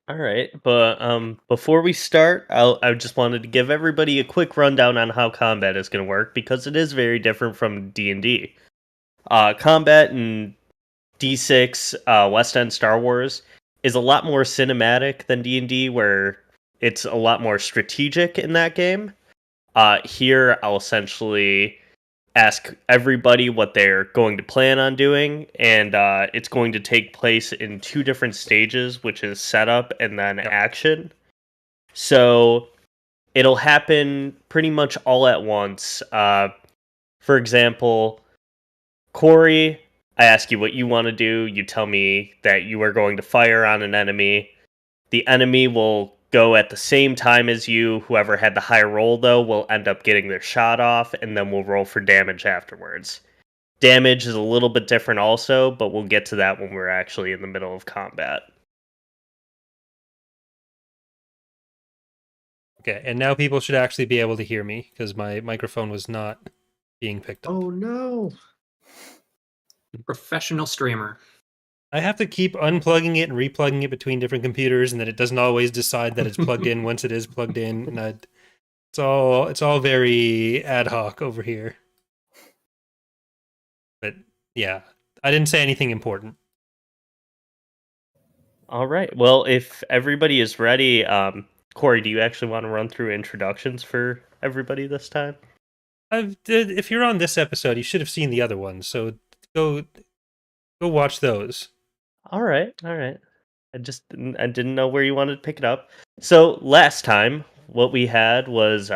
All right, but before we start, I just wanted to give everybody a quick rundown on how combat is going to work because it is very different from D&D. Combat in D6 West End Star Wars is a lot more cinematic than D&D, where it's a lot more strategic in that game. Here, I'll essentially ask everybody what they're going to plan on doing, and it's going to take place in two different stages, which is setup and then Yep. action. So it'll happen pretty much all at once. For example, Corey, I ask you what you want to do. You tell me that you are going to fire on an enemy. The enemy will go at the same time as you. Whoever had the high roll, though, will end up getting their shot off, and then we'll roll for damage afterwards. Damage is a little bit different also, but we'll get to that when we're actually in the middle of combat. Okay, and now people should actually be able to hear me because my microphone was not being picked up. Oh no. Professional streamer. I have to keep unplugging it and replugging it between different computers, and then it doesn't always decide that it's plugged in once it is plugged in, and it's all very ad hoc over here. But yeah, I didn't say anything important. All right. Well, if everybody is ready, Corey, do you actually want to run through introductions for everybody this time? If you're on this episode, you should have seen the other ones, so go watch those. All right. I didn't know where you wanted to pick it up. So last time, what we had was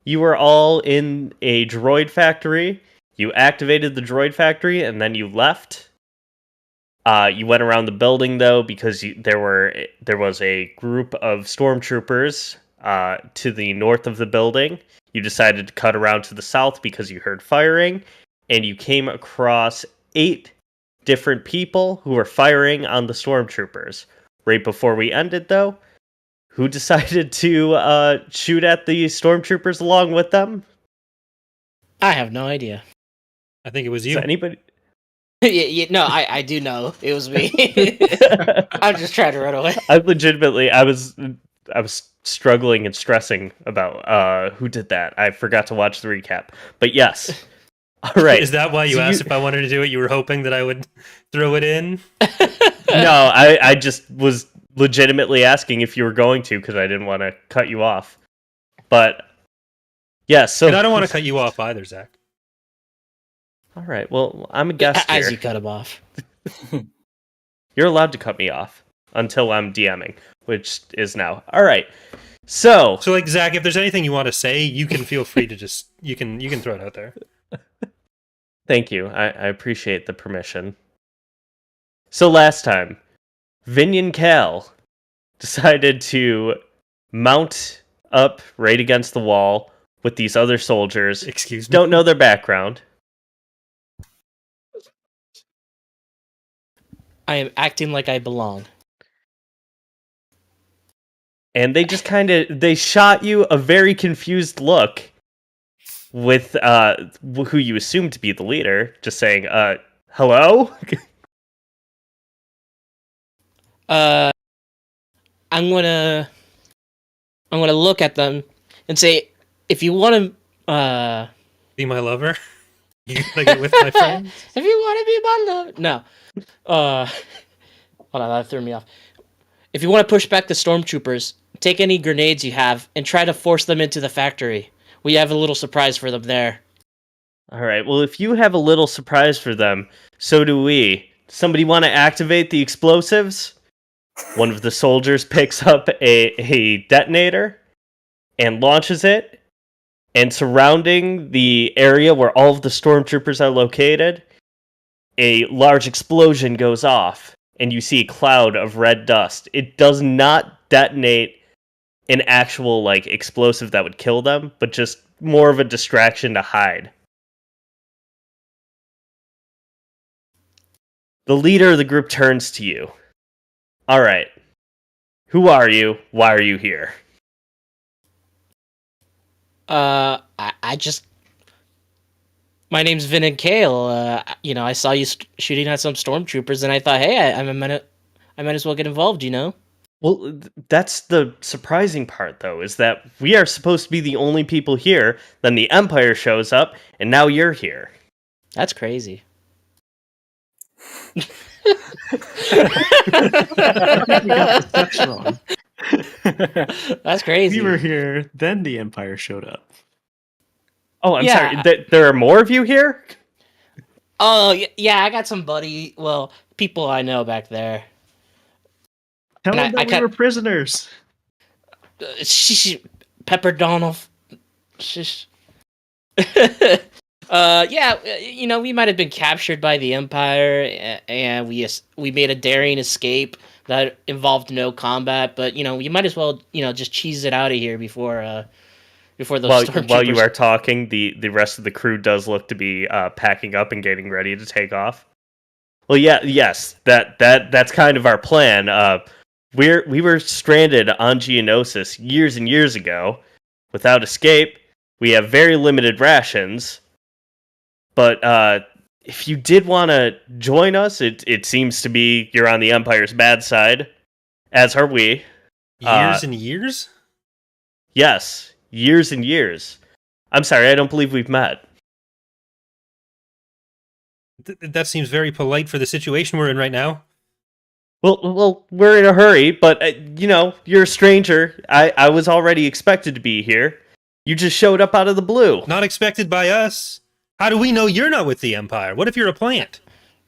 you were all in a droid factory. You activated the droid factory, and then you left. You went around the building though because there was a group of stormtroopers to the north of the building. You decided to cut around to the south because you heard firing, and you came across 8 different people who were firing on the stormtroopers. Right before we ended, though, who decided to shoot at the stormtroopers along with them? I have no idea. I think it was Is you. anybody? No, I do know it was me. I'm just trying to run away. I was struggling and stressing about who did that. I forgot to watch the recap, but yes. All right. Is that why you So asked if I wanted to do it? You were hoping that I would throw it in? No, I just was legitimately asking if you were going to because I didn't want to cut you off. But yes, so And I don't want to cut you off either, Zach. All right. Well, I'm a guest As here. you cut him off. You're allowed to cut me off until I'm DMing, which is now. All right. So So, like, Zach, if there's anything you want to say, you can feel free to just you can throw it out there. thank you. I appreciate the permission. So last time, Vinian Cal decided to mount up right against the wall with these other soldiers. Excuse me. Don't know their background. I am acting like I belong. And they just they shot you a very confused look with who you assume to be the leader, just saying, hello? I'm gonna look at them and say, if you want to, Be my lover? You gonna get with my friend? if you want to be my love, no. Hold on, that threw me off. If you want to push back the stormtroopers, take any grenades you have and try to force them into the factory. We have a little surprise for them there. All right, well, if you have a little surprise for them, so do we. Somebody want to activate the explosives? One of the soldiers picks up a detonator and launches it, and surrounding the area where all of the stormtroopers are located, a large explosion goes off, and you see a cloud of red dust. It does not detonate an actual, like, explosive that would kill them, but just more of a distraction to hide. The leader of the group turns to you. All right. Who are you? Why are you here? I just. My name's Vin and Kale. I saw you shooting at some stormtroopers, and I thought, hey, I might as well get involved. Well, that's the surprising part, though, is that we are supposed to be the only people here. Then the Empire shows up, and now you're here. That's crazy. I think we got the steps wrong. That's crazy. We were here, then the Empire showed up. Oh, I'm Yeah. sorry. There are more of you here? Oh, yeah, I got some people I know back there. Tell And them that we were prisoners. Pepper Donald. Yeah, we might have been captured by the Empire, and we made a daring escape that involved no combat. But you might as well just cheese it out of here before those stormtroopers. While you are talking, the rest of the crew does look to be packing up and getting ready to take off. Well, yes, that's kind of our plan. We were stranded on Geonosis years and years ago, without escape. We have very limited rations, but if you did want to join us, it seems to be you're on the Empire's bad side, as are we. Years and years? Yes, years and years. I'm sorry, I don't believe we've met. That seems very polite for the situation we're in right now. Well, we're in a hurry, but you're a stranger. I was already expected to be here. You just showed up out of the blue. Not expected by us. How do we know you're not with the Empire? What if you're a plant?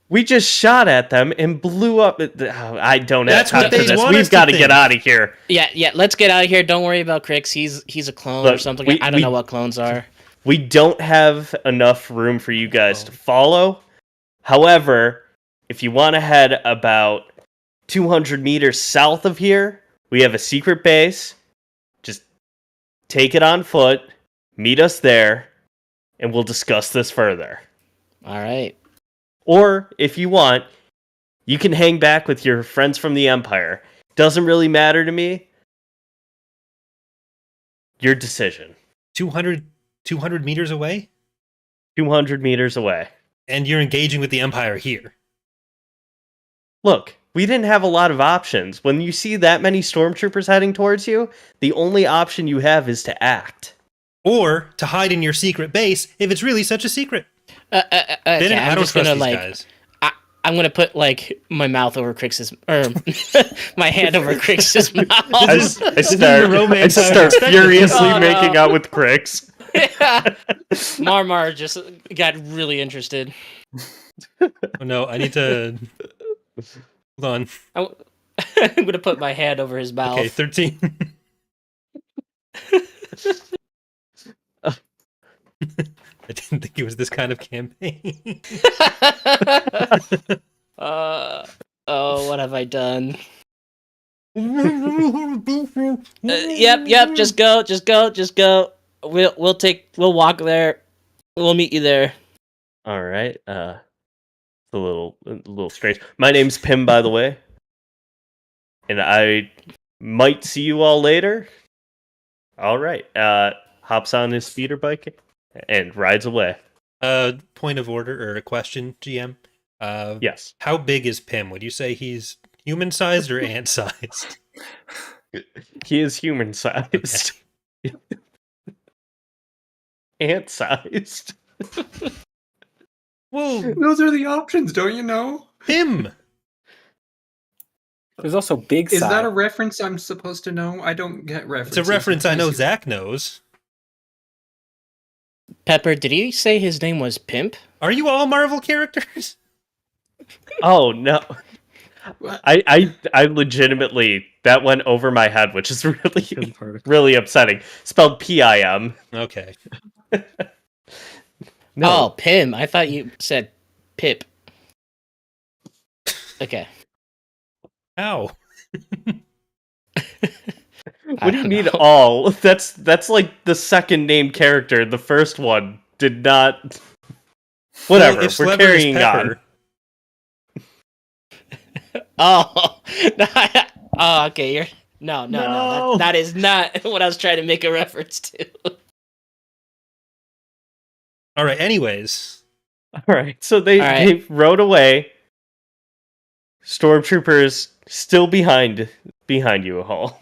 We just shot at them and blew up. I don't have That's time what for they this. want us We've to got to think. get out of here. Yeah, let's get out of here. Don't worry about Crix. He's a clone or Look, something. we- I don't we- know what clones are. We don't have enough room for you guys to follow. However, if you want to head about 200 meters south of here, we have a secret base. Just take it on foot, meet us there, and we'll discuss this further. All right. Or, if you want, you can hang back with your friends from the Empire. Doesn't really matter to me. Your decision. 200 meters away? 200 meters away. And you're engaging with the Empire here. Look, we didn't have a lot of options. When you see that many stormtroopers heading towards you, the only option you have is to act. Or to hide in your secret base if it's really such a secret. Okay, I don't trust these guys. I'm gonna put my mouth over Crix's or my hand over Crix's mouth. I romance I start expected. furiously Oh, no. making out with Crix. Marmar just got really interested. Oh no, I need to... Hold on. I'm gonna put my hand over his mouth. Okay, 13. I didn't think it was this kind of campaign. Oh, what have I done? Yep. Just go. We'll walk there. We'll meet you there. All right. It's a little strange. My name's Pim, by the way, and I might see you all later. All right. Hops on his speeder bike and rides away. Point of order or a question, GM. Yes. How big is Pim? Would you say he's human-sized or ant-sized? He is human-sized. Ant-sized. Well, Those are the options, don't you know? Pim! There's also big Is side. that a reference I'm supposed to know? I don't get references. It's a reference I know Zack knows. Pepper, did he say his name was Pimp? Are you all Marvel characters? Oh no. What? I legitimately, that went over my head, which is really really upsetting. Spelled P-I-M. Okay. No. Oh, Pim. I thought you said Pip. Okay. Ow. What do you mean all? That's like the second named character. The first one did not. Whatever. Well, if We're Slevered is carrying Pepper, on. Oh. Oh, okay. You're no. That is not what I was trying to make a reference to. All right, anyways. All right. So they rode away. Stormtroopers still behind behind you, Hall.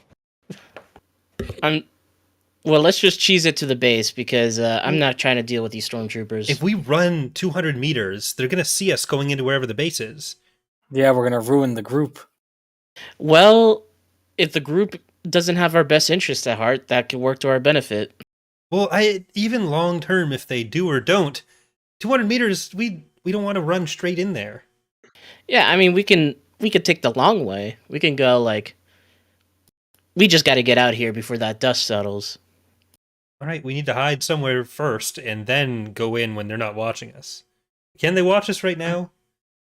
Well, let's just cheese it to the base because I'm not trying to deal with these stormtroopers. If we run 200 meters, they're going to see us going into wherever the base is. Yeah, we're gonna ruin the group. Well, if the group doesn't have our best interests at heart, that could work to our benefit. Well, even long term, if they do or don't, 200 meters, we don't want to run straight in there. Yeah, I mean, we could take the long way. We can go we just got to get out here before that dust settles. All right, we need to hide somewhere first and then go in when they're not watching us. Can they watch us right now?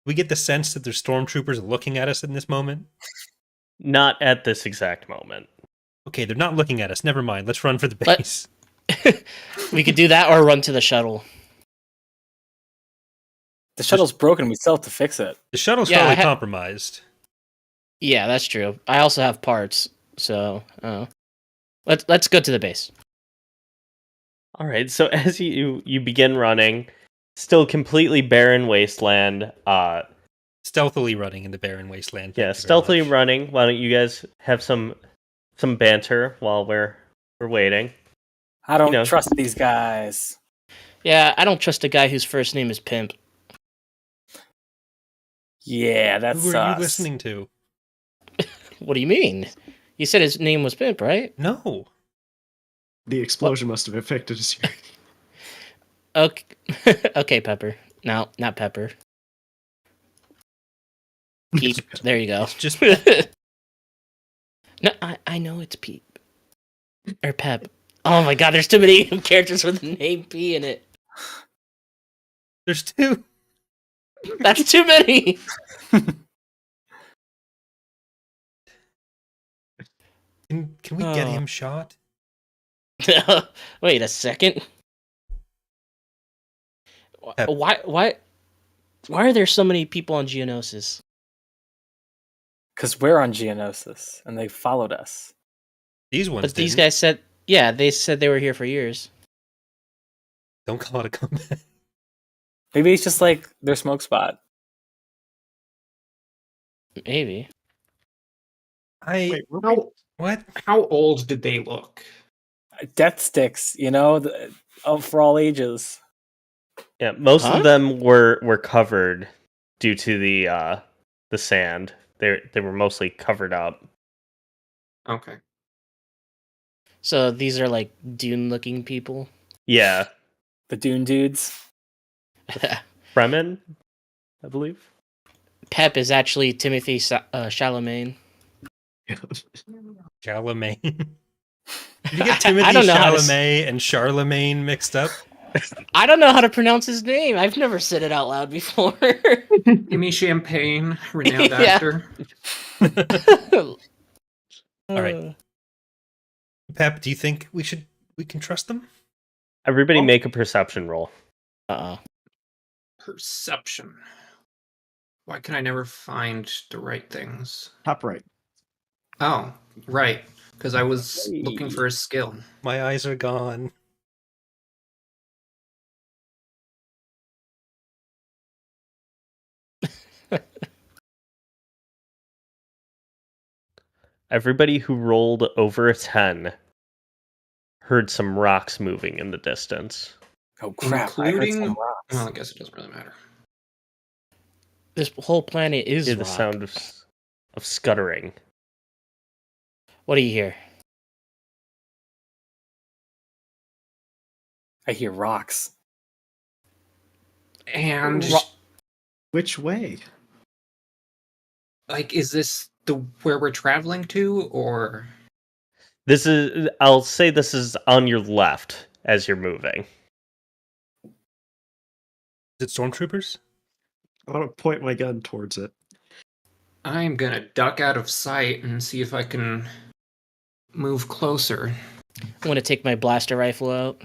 We get the sense that there's stormtroopers looking at us in this moment. Not at this exact moment. Okay, they're not looking at us. Never mind. Let's run for the base. We could do that or run to the shuttle. The shuttle's broken. We still have to fix it. The shuttle's Yeah, probably compromised. Yeah, that's true. I also have parts, so let's go to the base. All right. So as you begin running, still completely barren wasteland. Stealthily running in the barren wasteland. Yeah, Thank you very stealthily much. running. Why don't you guys have some banter while we're waiting? I don't You know. trust these guys. Yeah, I don't trust a guy whose first name is Pimp. Yeah, that's Who are you listening to? What do you mean? You said his name was Pimp, right? No. The explosion must have affected his hearing. Okay, okay, Pepper. No, not Pepper. Peep. There you go. It's just No, I know it's Peep. Or Pep. Oh my god, there's too many characters with the name P in it. there's two. That's too many. Can we get him shot? Wait a second. Pep. Why are there so many people on Geonosis? Because we're on Geonosis, and they followed us. These ones But these didn't. guys said, yeah, they said they were here for years. Don't call it a comeback. Maybe it's just like their smoke spot. Maybe. Wait, What? How old did they look? Death sticks, for all ages. Yeah, most Huh? of them were covered due to the sand. They were mostly covered up. Okay. So these are like Dune-looking people. Yeah, The Dune dudes. Fremen, I believe. Pep is actually Timothy Chalamet. Charlemagne. Did you get Timothy I don't know how to Chalamet and Charlemagne mixed up? I don't know how to pronounce his name. I've never said it out loud before. Gimme Champagne, renowned Yeah. actor. All right. Pep, do you think we can trust them? Everybody Oh. make a perception roll. Uh-oh. Perception. Why can I never find the right things? Top right. Oh, right. Because I was looking for a skill. My eyes are gone. Everybody who rolled over a 10 heard some rocks moving in the distance. Oh crap! I heard Including- some rocks. Well, I guess it doesn't really matter. This whole planet is Hear the rock. sound of scuttering. What do you hear? I hear rocks. And Which way? like, is this where we're traveling to, or I'll say this is on your left as you're moving. Is it stormtroopers? I want to point my gun towards it. I'm gonna duck out of sight and see if I can move closer. I'm gonna take my blaster rifle out.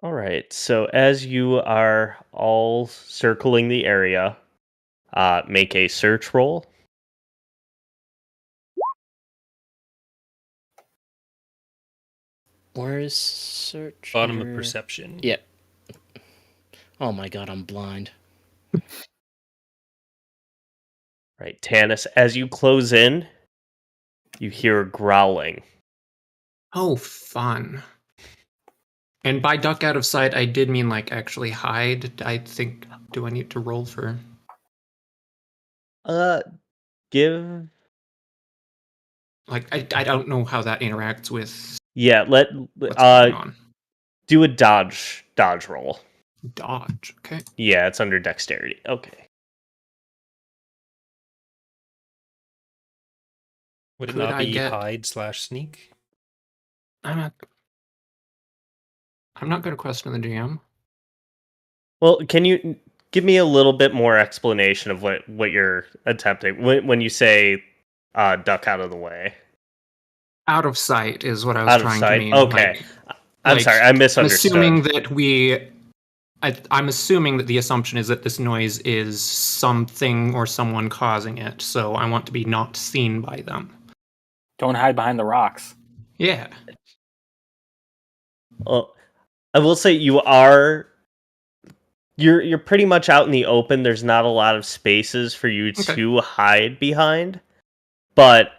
All right. So as you are all circling the area, make a search roll. Where is search? Bottom of Under- perception. Yep. Oh my god, I'm blind. Right, Tanis, as you close in, you hear growling. Oh, fun. And by duck out of sight, I did mean like actually hide. I think. Do I need to roll for? Give Like I don't know how that interacts with let what's going on. do a dodge roll. Dodge. Okay. Yeah, it's under dexterity. Okay. Would it Could not I be get- hide/sneak? I'm not going to question the GM. Well, can you give me a little bit more explanation of what you're attempting when you say duck out of the way? Out of sight is what I was Out of trying sight? to mean. Okay. I'm sorry, I I'm misunderstood. assuming that I'm assuming that the assumption is that this noise is something or someone causing it, so I want to be not seen by them. Don't hide behind the rocks. Yeah. Well, I will say you're pretty much out in the open. There's not a lot of spaces for you Okay. to hide behind, but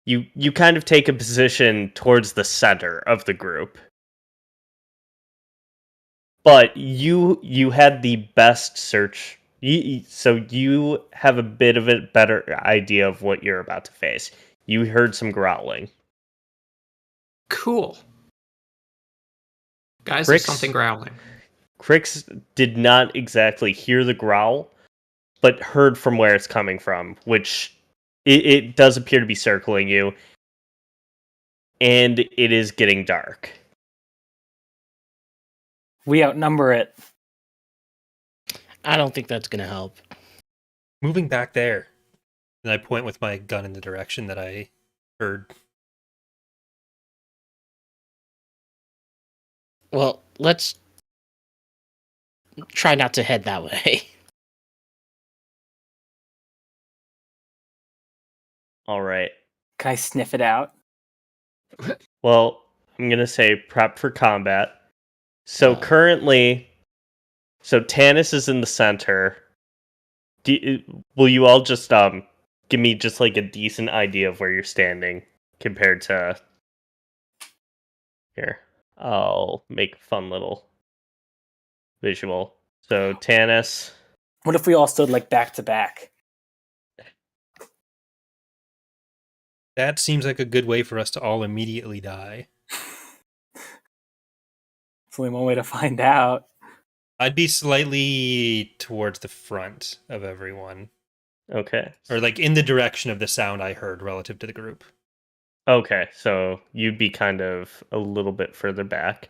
you kind of take a position towards the center of the group. But you had the best search, so you have a bit of a better idea of what you're about to face. You heard some growling. Cool. Guys, Crix- there's something growling. Crix did not exactly hear the growl, but heard from where it's coming from, which it does appear to be circling you, and it is getting dark. We outnumber it. I don't think that's gonna help. Moving back there. And I point with my gun in the direction that I heard. Well, let's try not to head that way. All right. Can I sniff it out? Well, I'm going to say prep for combat. So currently, Tanis is in the center. Will you all just give me just like a decent idea of where you're standing compared to here? I'll make a fun little visual. So Tanis, What if we all stood like back to back? That seems like a good way for us to all immediately die. It's only one way to find out. I'd be slightly towards the front of everyone. okay. Or like in the direction of the sound I heard relative to the group. Okay, so you'd be kind of a little bit further back.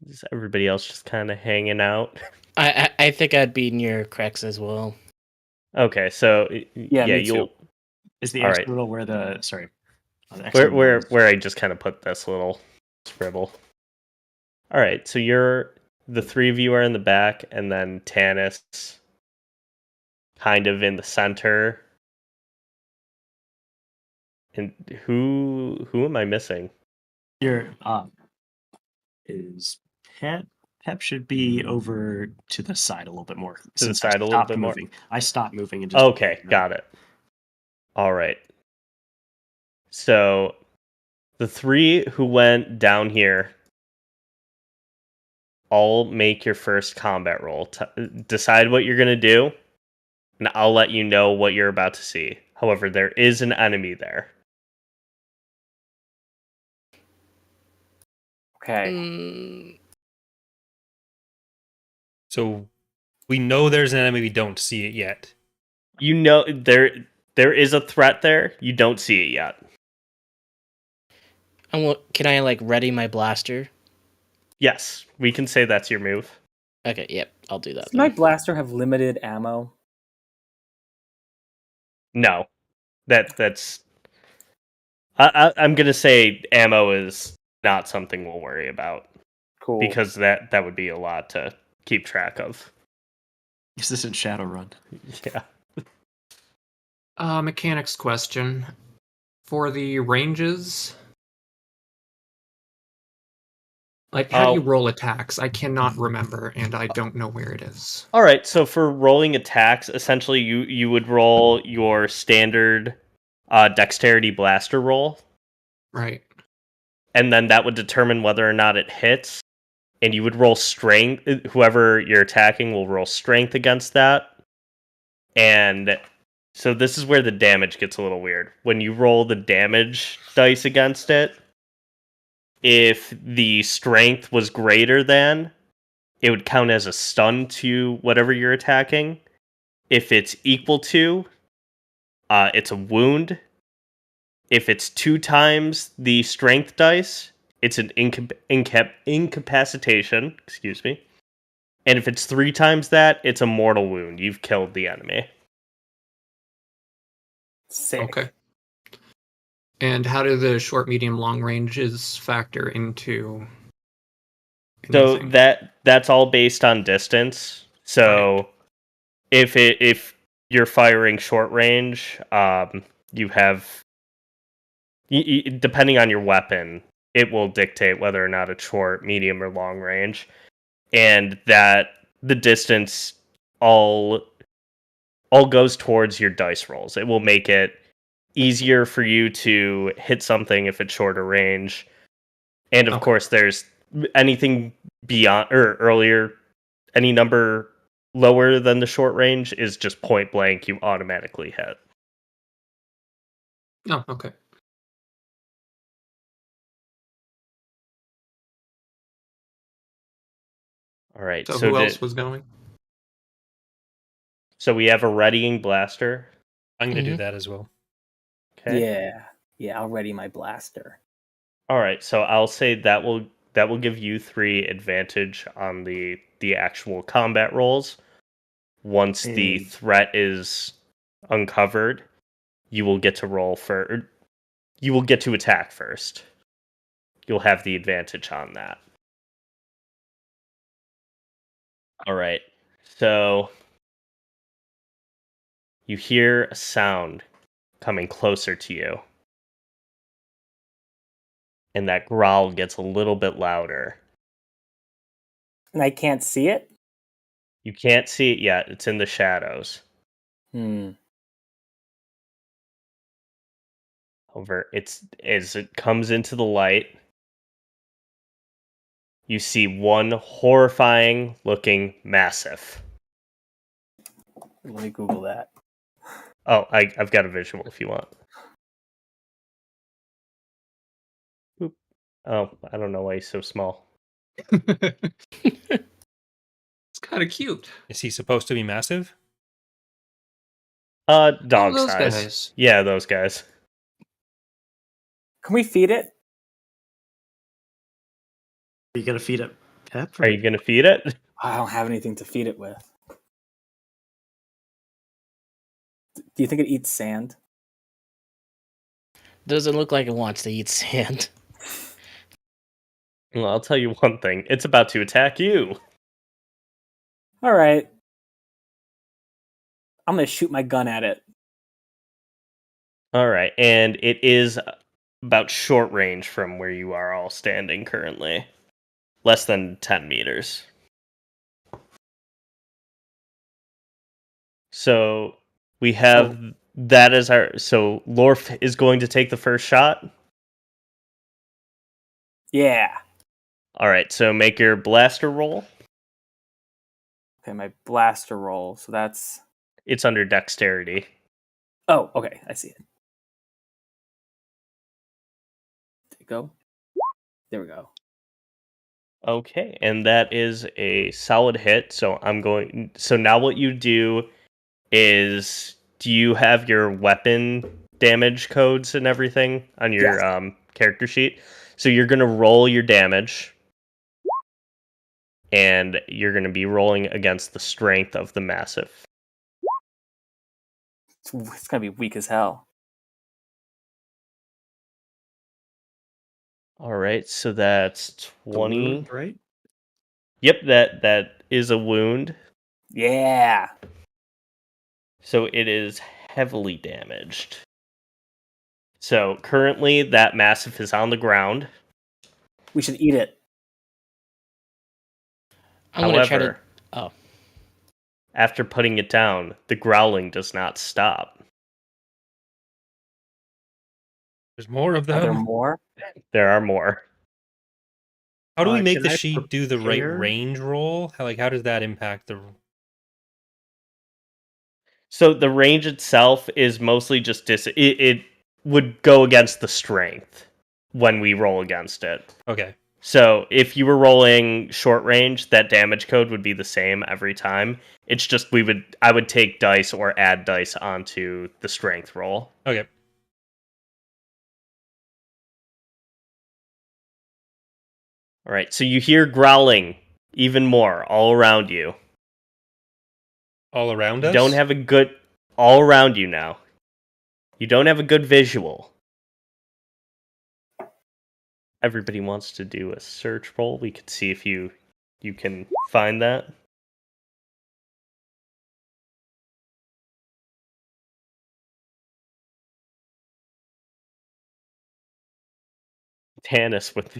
Is everybody else just kind of hanging out? I think I'd be near Crex as well. Okay, so yeah, me too. you'll Is the All X right. little where the sorry? The X where little is- where I just kind of put this little scribble. All right, so the three of you are in the back, and then Tanis kind of in the center. And who am I missing? Your is Pep. Pep should be over to the side a little bit more. To the since side I a little stopped bit more? moving. I stopped moving and just Okay, got it. All right. So the three who went down here all make your first combat roll. Decide what you're going to do, and I'll let you know what you're about to see. However, there is an enemy there. Okay. Mm, So we know there's an enemy, we don't see it yet. You know there is a threat there. You don't see it yet. can I like ready my blaster? Yes, we can say that's your move. Okay, yep, I'll do that. Does my Then. blaster have limited ammo? No, that's. I'm gonna say ammo is not something we'll worry about Cool. because that would be a lot to keep track of. This isn't Shadowrun. Yeah. Mechanics question. For the ranges, Like, how do you roll attacks? I cannot remember, and I don't know where it is. All right, so for rolling attacks, essentially you would roll your standard dexterity blaster roll, Right. and then that would determine whether or not it hits. And you would roll strength. Whoever you're attacking will roll strength against that. And so this is where the damage gets a little weird. When you roll the damage dice against it, if the strength was greater than, it would count as a stun to whatever you're attacking. If it's equal to, it's a wound. If it's 2 times the strength dice, it's an incapacitation. Excuse me. And if it's 3 times that, it's a mortal wound. You've killed the enemy. Sick. Okay. And how do the short, medium, long ranges factor into So anything? that's all based on distance. So if you're firing short range, you have depending on your weapon, it will dictate whether or not it's short, medium, or long range, and that the distance all goes towards your dice rolls. It will make it easier for you to hit something if it's shorter range. And of course, there's anything beyond or earlier, any number lower than the short range is just point blank, you automatically hit. Oh, okay. All right. So who else was going? So we have a readying blaster. I'm going to do that as well. Okay. Yeah, I'll ready my blaster. All right. So I'll say that will give you 3 advantage on the actual combat rolls. Once the threat is uncovered, you will get to roll for. You will get to attack first. You'll have the advantage on that. All right. So you hear a sound coming closer to you. And that growl gets a little bit louder. And I can't see it? You can't see it yet. It's in the shadows. However, it's as it comes into the light, you see one horrifying looking massive. Let me Google that. Oh, I've got a visual if you want. Oop. Oh, I don't know why he's so small. It's kind of cute. Is he supposed to be massive? Dog those size. guys. Yeah, those guys. Can we feed it? Are you gonna feed it Pep? Are you gonna feed it? I don't have anything to feed it with. Do you think it eats sand? Doesn't look like it wants to eat sand. Well, I'll tell you one thing. It's about to attack you. All right. I'm going to shoot my gun at it. All right, and it is about short range from where you are all standing currently. Less than 10 meters. So we have that as our... So Lorf is going to take the first shot? Yeah. All right, so make your blaster roll. Okay, my blaster roll. So that's... It's under dexterity. Oh, okay. I see it. Go. There we go. Okay, and that is a solid hit. So So now what you do is, do you have your weapon damage codes and everything on your character sheet? So you're gonna roll your damage, and you're gonna be rolling against the strength of the massive. It's gonna be weak as hell. All right, so that's 20. Wound, right? Yep, that is a wound. Yeah. So it is heavily damaged. So currently that massive is on the ground. We should eat it. I'm gonna try to. However, Oh, after putting it down, the growling does not stop. There's more of Are there them. more? There are more. How do we make Can the I sheet do the right prepare? range roll? How does that impact the? So the range itself is mostly just it would go against the strength when we roll against it. Okay. So if you were rolling short range, that damage code would be the same every time. It's just I would take dice or add dice onto the strength roll. Okay. All right. So you hear growling even more all around you. All around You us. don't have a good all around you now. You don't have a good visual. Everybody wants to do a search roll. We could see if you can find that. Tannis with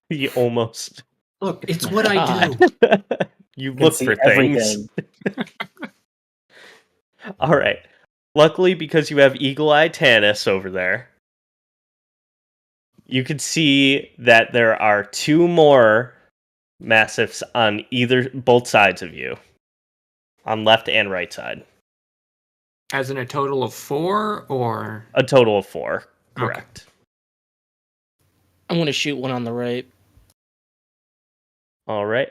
the almost. Look, it's what I God. do. You can look see for things. everything. All right. Luckily, because you have Eagle Eye Tannis over there, you can see that there are 2 more massives on both sides of you, on left and right side. As in a total of 4, or A total of 4, correct? I'm gonna shoot one on the right. All right.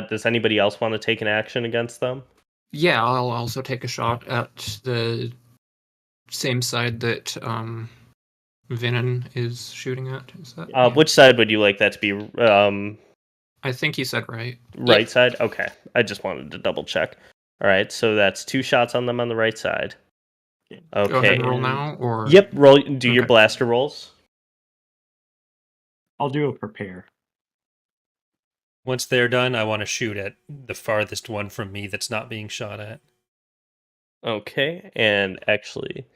Does anybody else want to take an action against them? yeah, I'll also take a shot at the same side that Vinon is shooting at. Is that? Yeah. Which side would you like that to be? I think you said right. Right Yeah. side? Okay. I just wanted to double check. All right. So that's 2 shots on them on the right side. Okay. Go ahead and roll now, or Yep. Roll. Do your Okay. blaster rolls. I'll do a prepare. Once they're done, I want to shoot at the farthest one from me that's not being shot at. Okay. And actually,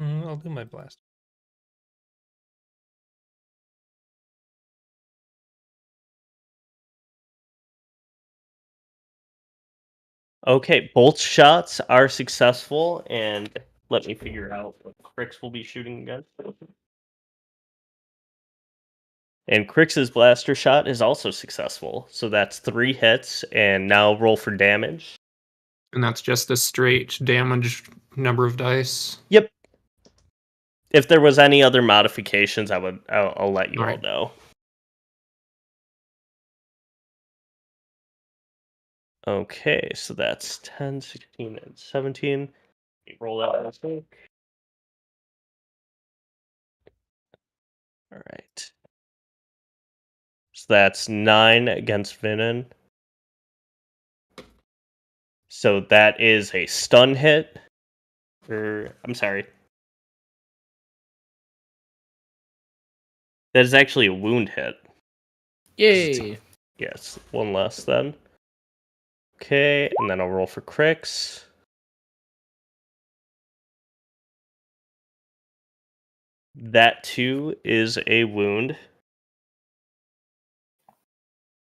I'll do my blast. okay, both shots are successful, and let me figure out what Crix will be shooting against. And Crix's blaster shot is also successful, so that's 3 hits, and now roll for damage. and that's just a straight damage number of dice. Yep. If there was any other modifications, I'll let you all Alright. know. Okay, so that's 10, 16, and 17. Let me roll that real quick. All right. So that's 9 against Vinon. So that is a stun hit. I'm sorry. That is actually a wound hit. Yay! Yes, 1 less then. Okay, and then I'll roll for Crix. That too is a wound.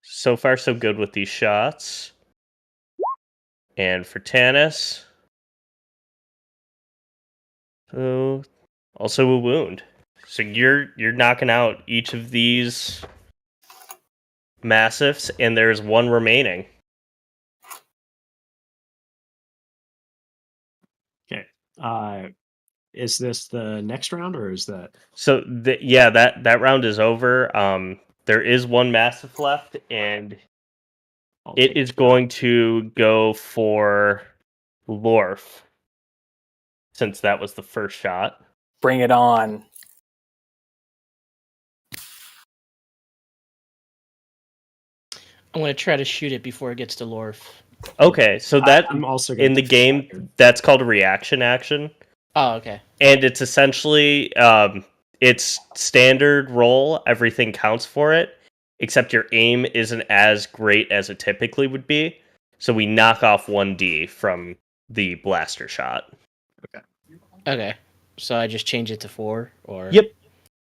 So far, so good with these shots. And for Tannis, so also a wound. So you're knocking out each of these massives, and there's 1 remaining. Okay. Is this the next round, or is that? So yeah, that round is over. There is 1 massive left, and I'll it take is it. going to go for Lorf, since that was the first shot. Bring it on. I'm gonna try to shoot it before it gets to Lorf. Okay, so that I'm also gonna in the take a game, shot here. that's called a reaction action. Oh, okay. And it's essentially it's standard roll, everything counts for it, except your aim isn't as great as it typically would be. So we knock off 1d from the blaster shot. Okay. So I just change it to 4, or Yep.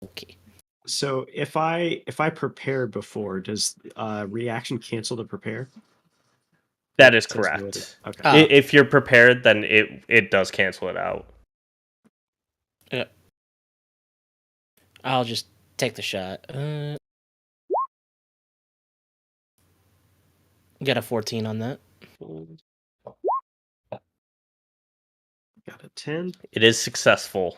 Okay. So if I prepare before, does reaction cancel to prepare? That is It says no. correct. Okay. Ah. If you're prepared, then it does cancel it out. I'll just take the shot. Got a 14 on that. Got a 10. It is successful.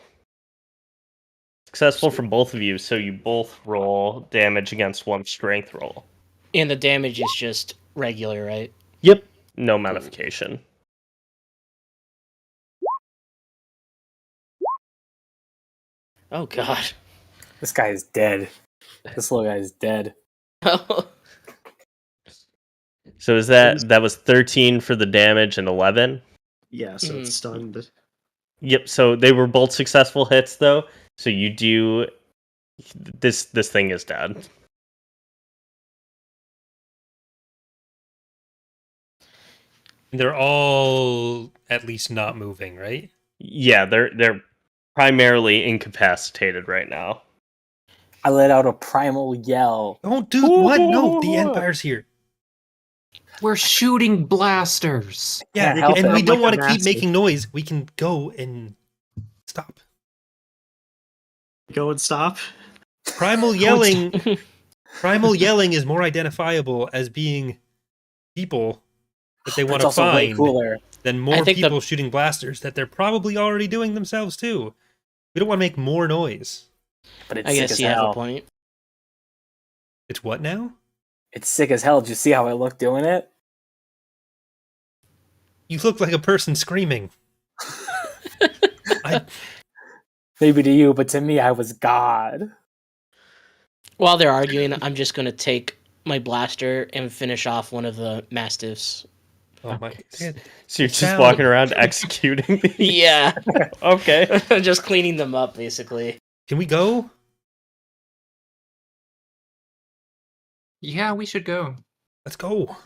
Successful from both of you, so you both roll damage against one strength roll. And the damage is just regular, right? Yep. No modification. Oh god. This guy is dead. This little guy is dead. So is that was 13 for the damage and 11? Yeah, so it's stunned. Yep, so they were both successful hits though. So you do this thing is dead. They're all at least not moving, right? Yeah, they're primarily incapacitated right now. I let out a primal yell. Oh, dude, what? No, the Empire's here. We're shooting blasters. Yeah, Can't help and it. we I'm don't like want a to keep massive- making noise. We can go and stop. Go and stop. Primal yelling is more identifiable as being people that they But want it's to also way find cooler. than more think people shooting blasters that they're probably already doing themselves too. We don't want to make more noise. But it's I sick guess as you have a hell. point. It's what now? It's sick as hell. Did you see how I look doing it? You look like a person screaming. Maybe to you, but to me, I was God. While they're arguing, I'm just gonna take my blaster and finish off one of the mastiffs. Oh my! So you're just Sound- walking around executing these? Yeah. Okay. Just cleaning them up, basically. Can we go? Yeah, we should go. Let's go.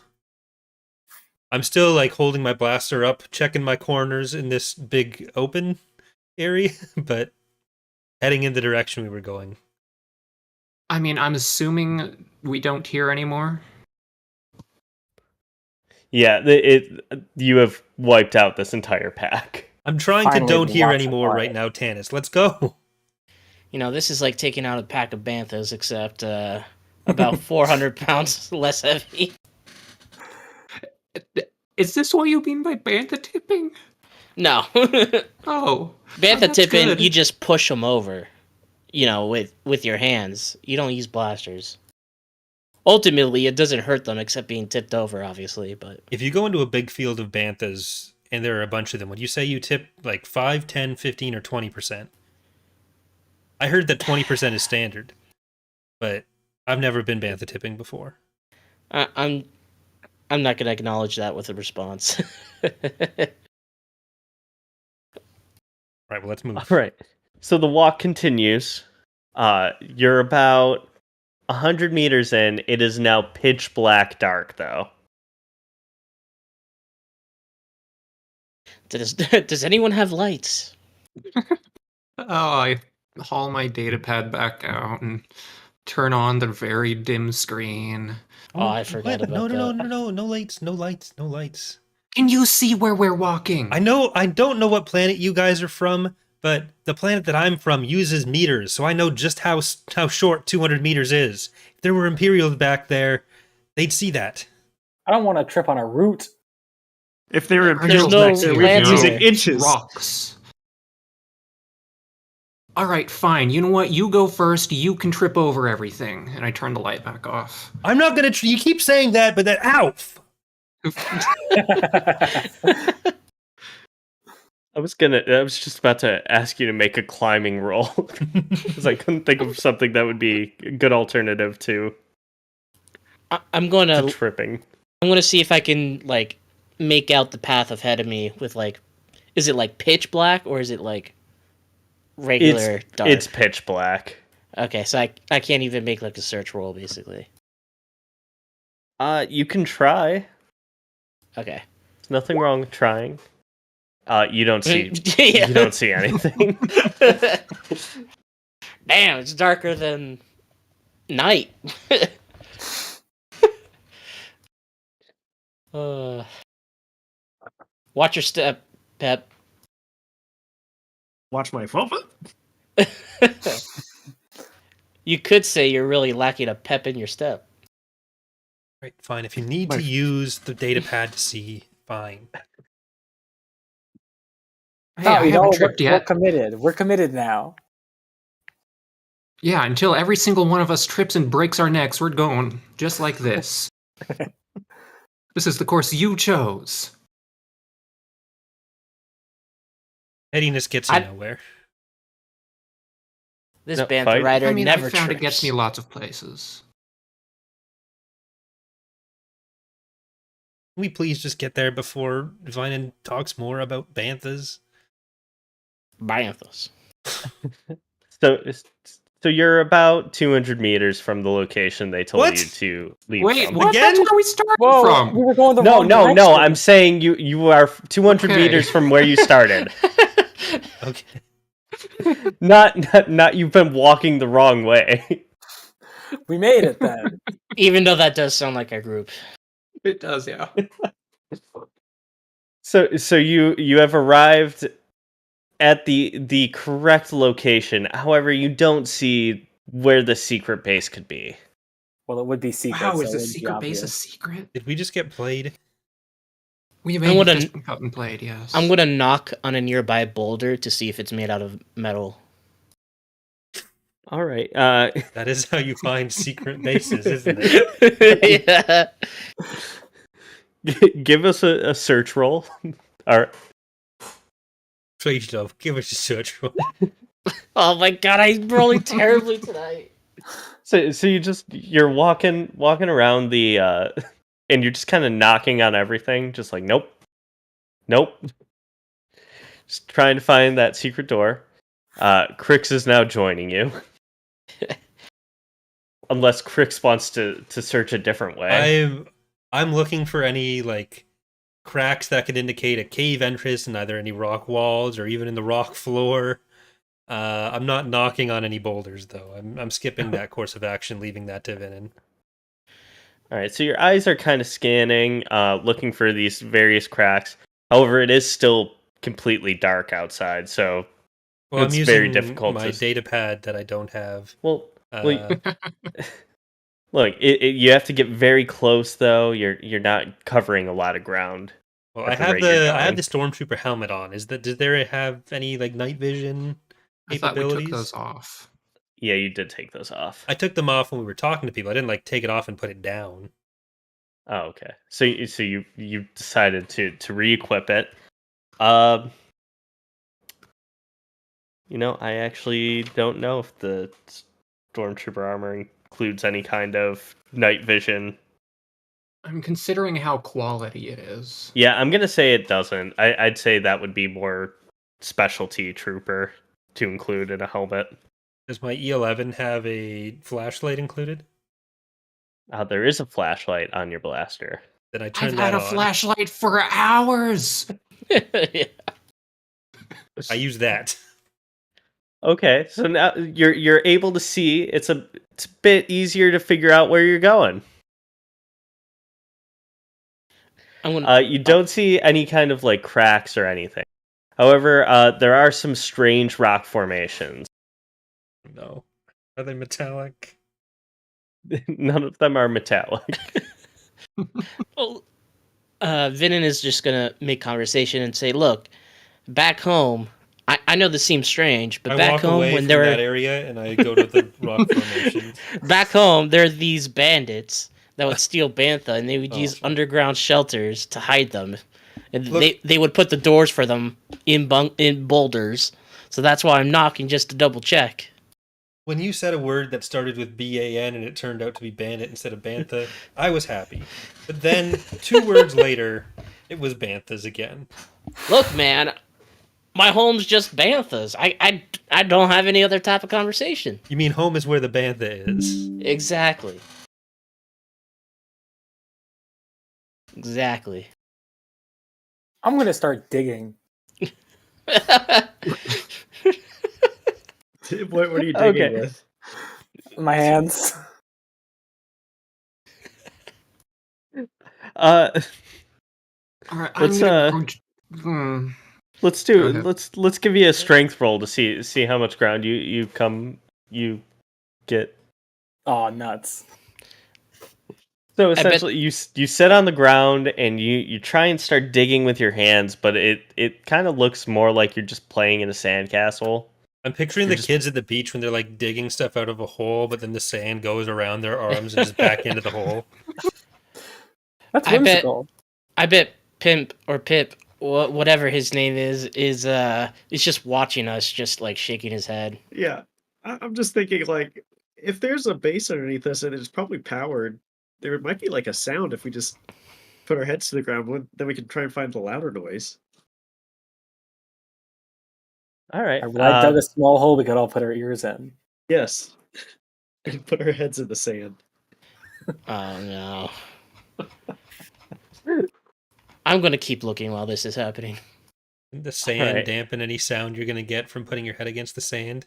I'm still like holding my blaster up, checking my corners in this big open area, but heading in the direction we were going. I mean, I'm assuming we don't hear anymore. Yeah, you have wiped out this entire pack. I'm trying Finally, to don't hear lots of anymore quiet. right now, Tannis. Let's go. You know, this is like taking out a pack of banthas, except about 400 pounds less heavy. Is this what you mean by bantha tipping? No. Oh, Bantha that's tipping, good. you just push them over. You know, with your hands. You don't use blasters. Ultimately, it doesn't hurt them except being tipped over, obviously, but... If you go into a big field of banthas and there are a bunch of them, would you say you tip like 5, 10, 15, or 20%? I heard that 20% is standard, but I've never been bantha tipping before. I'm not going to acknowledge that with a response. Right, well, let's move. All right. So the walk continues. You're about 100 meters in. It is now pitch black dark, though. Does anyone have lights? Oh, I haul my data pad back out and turn on the very dim screen. Oh, I forgot about no, that. no lights, no lights. Can you see where we're walking? I don't know what planet you guys are from, but the planet that I'm from uses meters, so I know just how short 200 meters is. If there were Imperials back there, they'd see that. I don't want to trip on a root. If there are There's Imperials no back there, we're plants using here. inches. Rocks. All right, fine. You know what? You go first. You can trip over everything. And I turn the light back off. I'm not gonna. You keep saying that, but that ow. I was just about to ask you to make a climbing roll because I couldn't think of something that would be a good alternative to I'm going to tripping. I'm going to see if I can like make out the path ahead of me with like, is it like pitch black or is it like regular dark? It's pitch black. Okay, so I can't even make like a search roll basically. You can try. Okay. There's nothing wrong with trying. You don't see. Yeah. You don't see anything. Damn, it's darker than night. uh, watch your step, Pep. Watch my phone. You could say you're really lacking a pep in your step. Right, fine. If you need to use the data pad to see, fine. Hey, I haven't tripped we're yet. committed. We're committed now. Yeah, until every single one of us trips and breaks our necks, we're going just like this. This is the course you chose. Pettiness gets you nowhere. This No, bantha fight. rider I mean, never I found trips. it gets me lots of places. Can we please just get there before Vinan talks more about banthas? Banthas. So you're about 200 meters from the location they told What? you to leave Wait, from. what? Again? That's where we started Whoa, from. we were going the No, wrong no, direction. no. I'm saying you are 200 Okay. meters from where you started. Okay. not you've been walking the wrong way. We made it then. Even though that does sound like a group. It does, yeah. So you have arrived at the correct location. However, you don't see where the secret base could be. Well, it would be secret. Wow, so is it the would be secret base a obvious. secret? Did we just get played? We I'm may have gonna- just been cut and played, yes. I'm gonna knock on a nearby boulder to see if it's made out of metal. All right. That is how you find secret bases, isn't it? Yeah. Give us a search roll. All right. Please, love, give us a search roll. Oh my god, I'm rolling terribly tonight. So you're walking around the and you're just kind of knocking on everything, just like nope. Just trying to find that secret door. Crix is now joining you. Unless Crix wants to search a different way. I'm looking for any like cracks that could indicate a cave entrance in either any rock walls or even in the rock floor. I'm not knocking on any boulders though. I'm skipping that course of action, leaving that to Vinin. All right, so your eyes are kind of scanning, looking for these various cracks. However, it is still completely dark outside, so Well, it's I'm very using difficult my to. data pad that I don't have. Well, Uh, look, you have to get very close though. You're not covering a lot of ground. well, at I the have rate you're I have going. the stormtrooper helmet on. Did there have any like night vision I thought we capabilities? took those off. Yeah, you did take those off. I took them off when we were talking to people. I didn't like take it off and put it down. Oh, okay. So you decided to re-equip it. I actually don't know if the stormtrooper armor includes any kind of night vision. I'm considering how quality it is. Yeah, I'm gonna say it doesn't. I'd say that would be more specialty trooper to include in a helmet. Does my E11 have a flashlight included? There is a flashlight on your blaster. Then I turn I've that had a on. flashlight for hours. Yeah. I use that. Okay, so now you're able to see. It's a bit easier to figure out where you're going. You don't see any kind of like cracks or anything. However, there are some strange rock formations. No. Are they metallic? None of them are metallic. Well, Vinin is just gonna make conversation and say, "Look, back home, I know this seems strange, but I back walk home away when from there that are area and I go to the rock formations. back home there are these bandits that would steal bantha, and they would use underground shelters to hide them, and Look- they would put the doors for them in boulders. So that's why I'm knocking just to double check." When you said a word that started with BAN and it turned out to be bandit instead of bantha, I was happy. But then 2 words later, it was banthas again. Look, man, my home's just banthas. I don't have any other type of conversation. You mean home is where the bantha is? Exactly. Exactly. I'm gonna start digging. What are you digging Okay. with? My hands. Uh, All right, let's let's Go do ahead. let's give you a strength roll to see how much ground you get. Oh, nuts. So bet- essentially, you sit on the ground and you try and start digging with your hands, but it kind of looks more like you're just playing in a sandcastle. I'm picturing You're the just- kids at the beach when they're like digging stuff out of a hole, but then the sand goes around their arms and just back into the hole. That's I bet- whimsical. I bet Pimp or Pip, whatever his name is just watching us, just like shaking his head. Yeah, I'm just thinking like if there's a base underneath us and it's probably powered, there might be like a sound if we just put our heads to the ground. Then we can try and find the louder noise. All right. I dug a small hole we could all put our ears in. Yes, and put our heads in the sand. Oh no. I'm gonna keep looking while this is happening. Didn't the sand Right. dampen any sound you're gonna get from putting your head against the sand?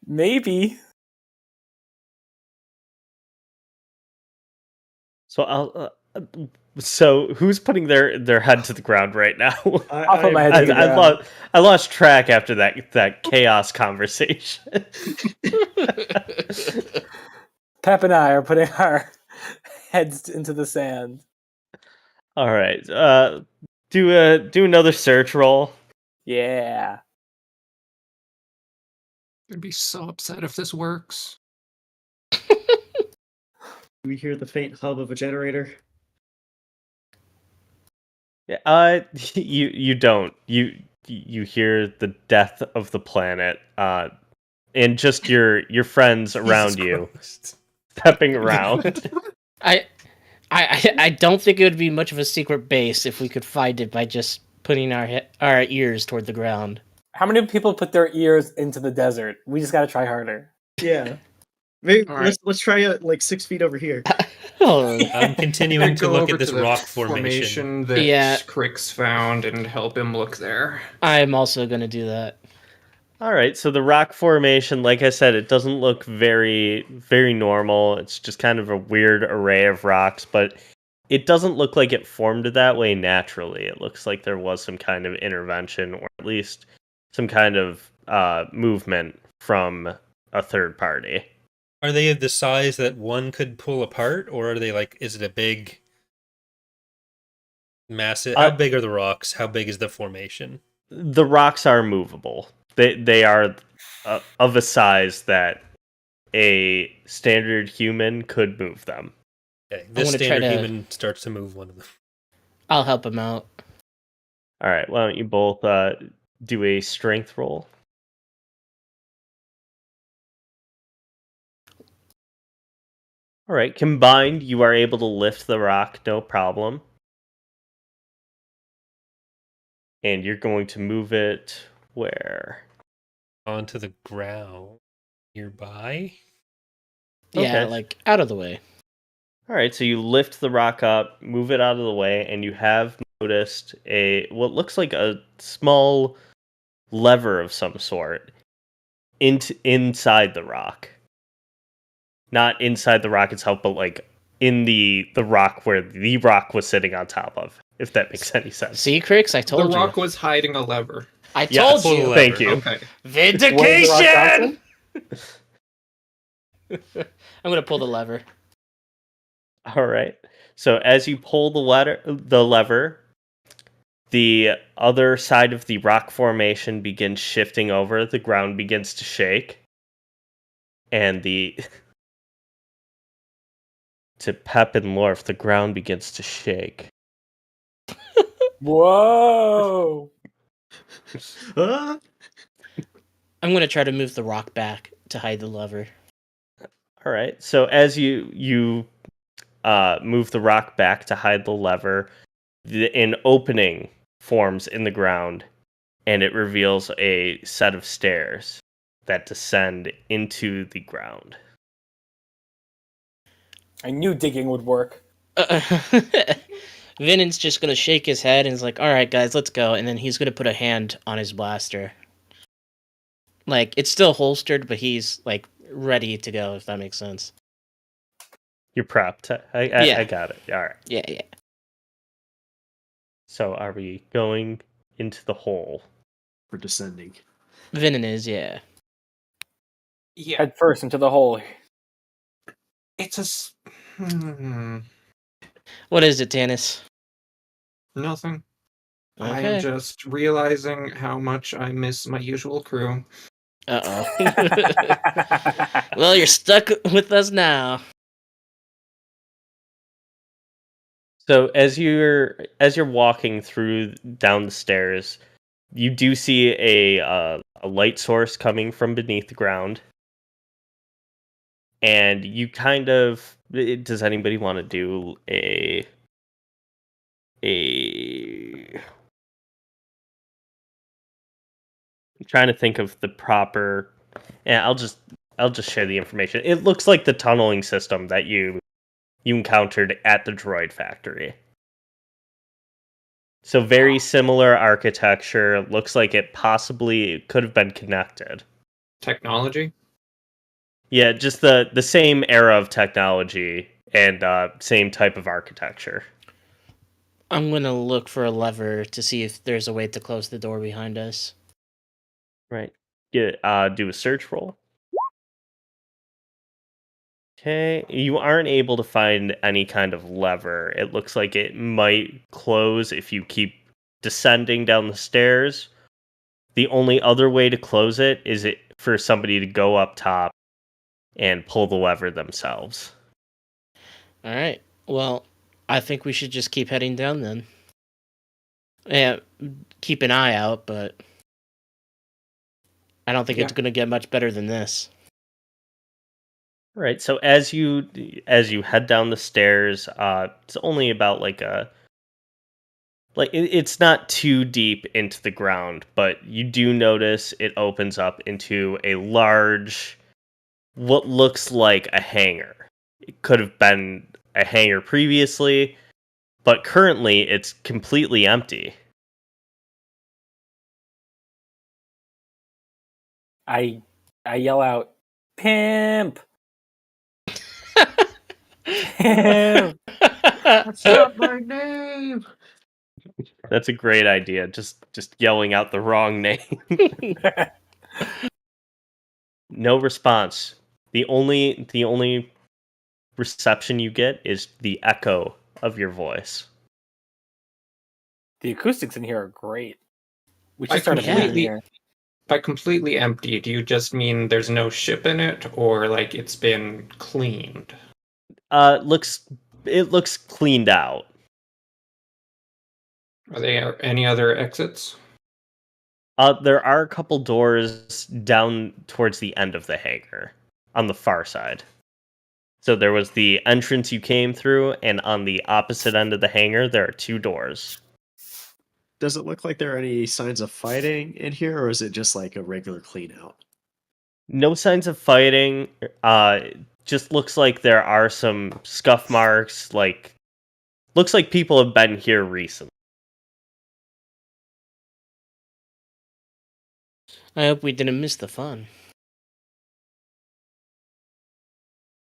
Maybe. So so who's putting their head to the ground right now? I'll put my head to the ground. I lost track after that chaos conversation. Pep and I are putting our heads into the sand. All right. Do another search roll. Yeah. I'd be so upset if this works. We hear the faint hum of a generator. You don't. You hear the death of the planet. And just your friends around Jesus you Christ. stepping around. I don't think it would be much of a secret base if we could find it by just putting our ears toward the ground. How many people put their ears into the desert? We just gotta try harder. Yeah, maybe All right. let's try it like 6 feet over here. Oh, I'm continuing to Go look over at this to the rock formation. that Yeah. Crick's found and help him look there. I'm also gonna do that. All right, so the rock formation, like I said, it doesn't look very normal. It's just kind of a weird array of rocks, but it doesn't look like it formed that way naturally. It looks like there was some kind of intervention, or at least some kind of movement from a third party. Are they of the size that one could pull apart, or are they like? Is it a big, massive? How big are the rocks? How big is the formation? The rocks are movable. They are of a size that a standard human could move them. Okay, this gonna try standard to- human starts to move one of them. I'll help him out. All right, why don't you both do a strength roll? All right, combined, you are able to lift the rock, no problem. And you're going to move it where? Onto the ground nearby. Yeah, Okay. like out of the way. All right, so you lift the rock up, move it out of the way, and you have noticed what looks like a small lever of some sort inside the rock. Not inside the rock itself, but like in the rock where the rock was sitting on top of, if that makes any sense. See, Crix, I The told rock you. was hiding a lever. I Yeah, told pull the you. lever. Thank you. Okay. Where's the rock Vindication. I'm gonna pull the lever. All right. So as you pull the lever, the other side of the rock formation begins shifting over. The ground begins to shake, and to Pep and Lorf, the ground begins to shake. Whoa! Ah! I'm gonna try to move the rock back to hide the lever. All right. So as you move the rock back to hide the lever, an opening forms in the ground, and it reveals a set of stairs that descend into the ground. I knew digging would work. Vinen's just gonna shake his head and is like, "All right, guys, let's go." And then he's gonna put a hand on his blaster. Like it's still holstered, but he's like ready to go. If that makes sense. You're prepped. Yeah. I got it. All right. Yeah, yeah. So are we going into the hole? We're descending. Vinen is, yeah. Yeah, Head first into the hole. it's a What is it, Tanis? nothing. I Okay. am just realizing how much I miss my usual crew. Uh oh. Well, you're stuck with us now. So as you're walking through down the stairs, you do see a light source coming from beneath the ground, and you kind of. Does anybody want to do a? I'm trying to think of the proper. Yeah, I'll just share the information. It looks like the tunneling system that you encountered at the droid factory. So very similar architecture. Looks like it possibly could have been connected. Technology? Yeah, just the same era of technology and same type of architecture. I'm gonna look for a lever to see if there's a way to close the door behind us. Right. Do a search roll. Okay, you aren't able to find any kind of lever. It looks like it might close if you keep descending down the stairs. The only other way to close it is for somebody to go up top and pull the lever themselves. All right. Well, I think we should just keep heading down then. Yeah, keep an eye out, but I don't think it's gonna get much better than this. All right. So as you head down the stairs, it's only about it's not too deep into the ground, but you do notice it opens up into a large, what looks like a hangar. It could have been a hangar previously, but currently it's completely empty. I yell out, "Pimp! Pimp!" That's not my name. That's a great idea. Just yelling out the wrong name. No response. The only reception you get is the echo of your voice. The acoustics in here are great. We I should start a band in completely- here. By completely empty, do you just mean there's no ship in it, or like it's been cleaned? It looks cleaned out. Are there any other exits? There are a couple doors down towards the end of the hangar on the far side. So there was the entrance you came through, and on the opposite end of the hangar, there are two doors. Does it look like there are any signs of fighting in here, or is it just like a regular clean out? No signs of fighting. Just looks like there are some scuff marks. Looks like people have been here recently. I hope we didn't miss the fun.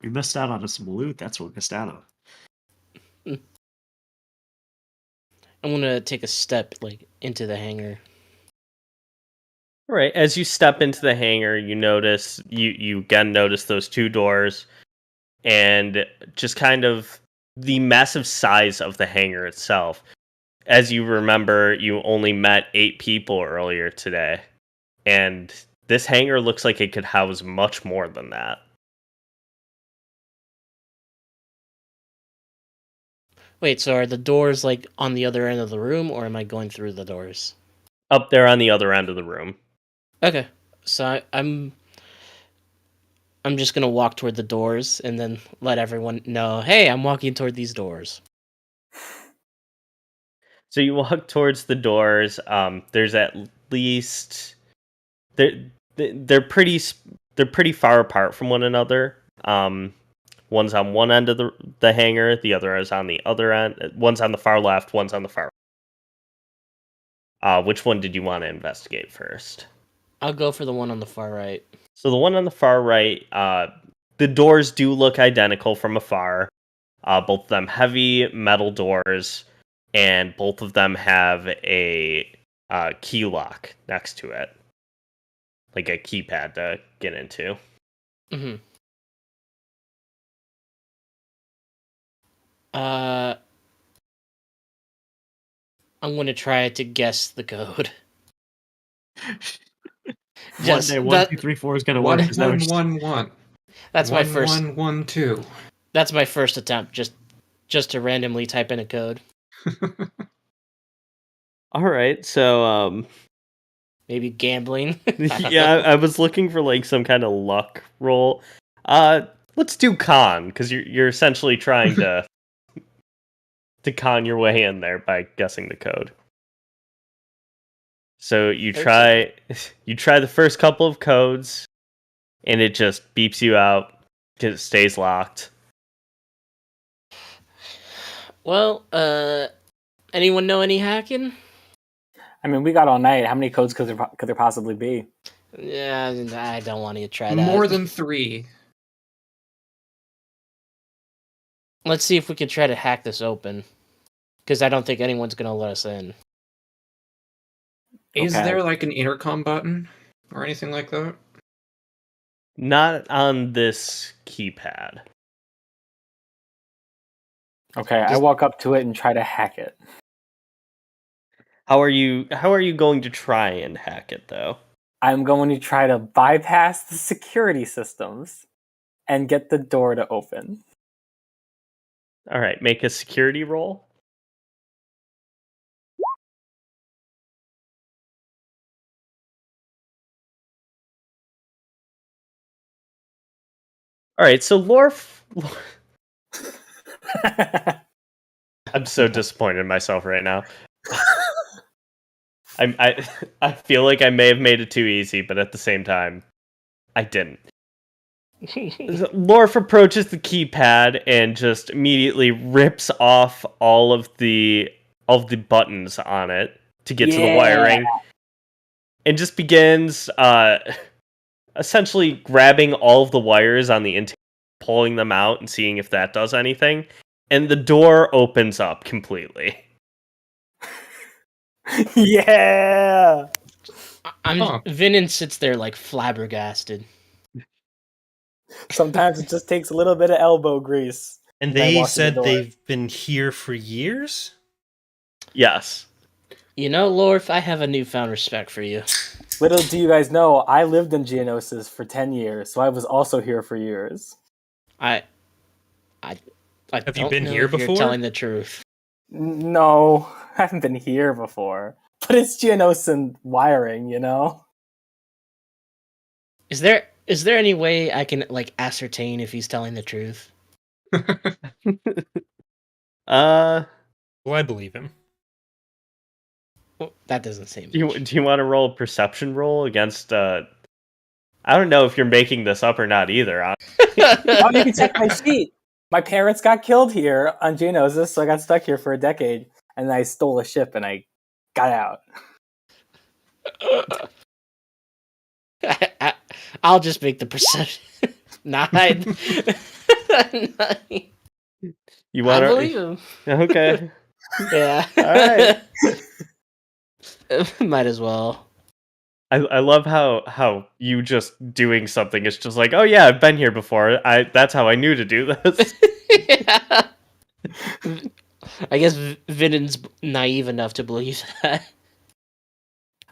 We missed out on some loot. That's what we missed out on. I'm gonna take a step into the hangar. All right. As you step into the hangar, you notice you again notice those two doors, and just kind of the massive size of the hangar itself. As you remember, you only met 8 people earlier today, and this hangar looks like it could house much more than that. Wait, so are the doors on the other end of the room, or am I going through the doors? Up there on the other end of the room. Okay, so I'm just gonna walk toward the doors and then let everyone know, hey, I'm walking toward these doors. So you walk towards the doors. There's at least they're pretty far apart from one another. One's on one end of the hangar, the other is on the other end. One's on the far left, one's on the far right. Which one did you want to investigate first? I'll go for the one on the far right. So the one on the far right, the doors do look identical from afar. Both of them heavy metal doors, and both of them have a key lock next to it, like a keypad to get into. Mm-hmm. I'm going to try to guess the code. One day, 1, 2, 3, 4 is gonna work. Is that what you're saying? 111. That's my first. 1112. That's my first attempt. Just to randomly type in a code. All right, so Maybe gambling. yeah, I was looking for like some kind of luck roll. Let's do con, because you're essentially trying to con your way in there by guessing the code. So you try the first couple of codes, and it just beeps you out because it stays locked. Well, anyone know any hacking? I mean, we got all night. How many codes could there possibly be? Yeah, I don't want to try that. More than 3. Let's see if we can try to hack this open. Because I don't think anyone's going to let us in. Is Okay. there like an intercom button or anything like that? Not on this keypad. Okay, I walk up to it and try to hack it. How are you going to try and hack it though? I'm going to try to bypass the security systems and get the door to open. All right, make a security roll. All right, so I'm so disappointed in myself right now. I feel like I may have made it too easy, but at the same time, I didn't. Lorf approaches the keypad and just immediately rips off all of the buttons on it to get to the wiring, and just begins essentially grabbing all of the wires on the interior, pulling them out, and seeing if that does anything. And the door opens up completely. Yeah! Vinin sits there like flabbergasted. Sometimes it just takes a little bit of elbow grease. And I they walk through the said door. they've been here for years? Yes. You know, Lorf, I have a newfound respect for you. Little do you guys know, I lived in Geonosis for 10 years, so I was also here for years. I Have you don't been know here if you're before? telling the truth. No, I haven't been here before. But it's Geonosis wiring, you know? Is there any way I can like ascertain if he's telling the truth? Well, I believe him. Well, that doesn't seem. Do you want to roll a perception roll against? I don't know if you're making this up or not either. Oh, you can check my sheet. My parents got killed here on Geonosis, so I got stuck here for a decade, and I stole a ship and I got out. I'll just make the perception. Nine. You want I to? believe him. Okay. Yeah. All right. Might as well. I love how you just doing something is just like, oh yeah, I've been here before. That's how I knew to do this. Yeah. I guess Vinin's naive enough to believe that.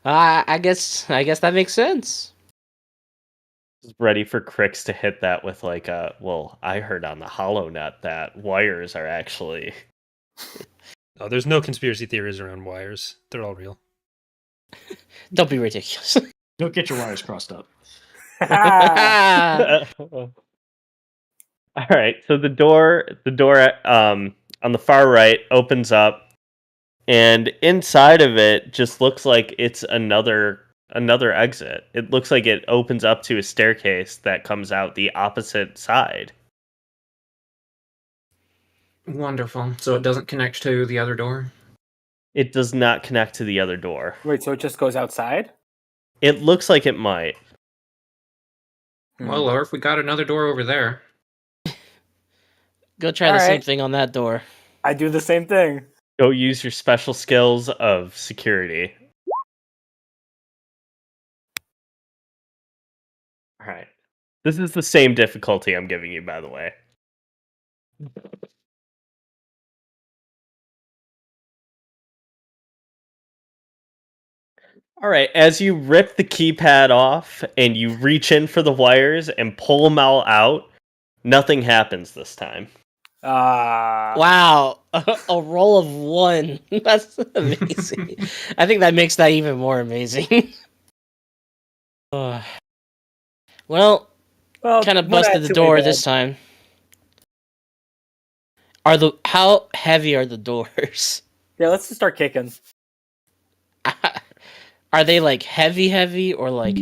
I guess that makes sense. Ready for Crix to hit that with like a, well, I heard on the HoloNet that wires are actually. No, there's no conspiracy theories around wires. They're all real. Don't be ridiculous. Don't get your wires crossed up. All right, so the door on the far right opens up, and inside of it just looks like it's another exit. It looks like it opens up to a staircase that comes out the opposite side. Wonderful. So it doesn't connect to the other door? It does not connect to the other door. Wait, so it just goes outside? It looks like it might. Well, or if we got another door over there. Go try All the same right. thing on that door. I do the same thing. Go use your special skills of security. Alright. This is the same difficulty I'm giving you, by the way. Alright, as you rip the keypad off and you reach in for the wires and pull them all out, nothing happens this time. Wow, a roll of 1. That's amazing. I think that makes that even more amazing. Well, kind of busted the door this time. How heavy are the doors? Yeah, let's just start kicking. Are they like heavy or like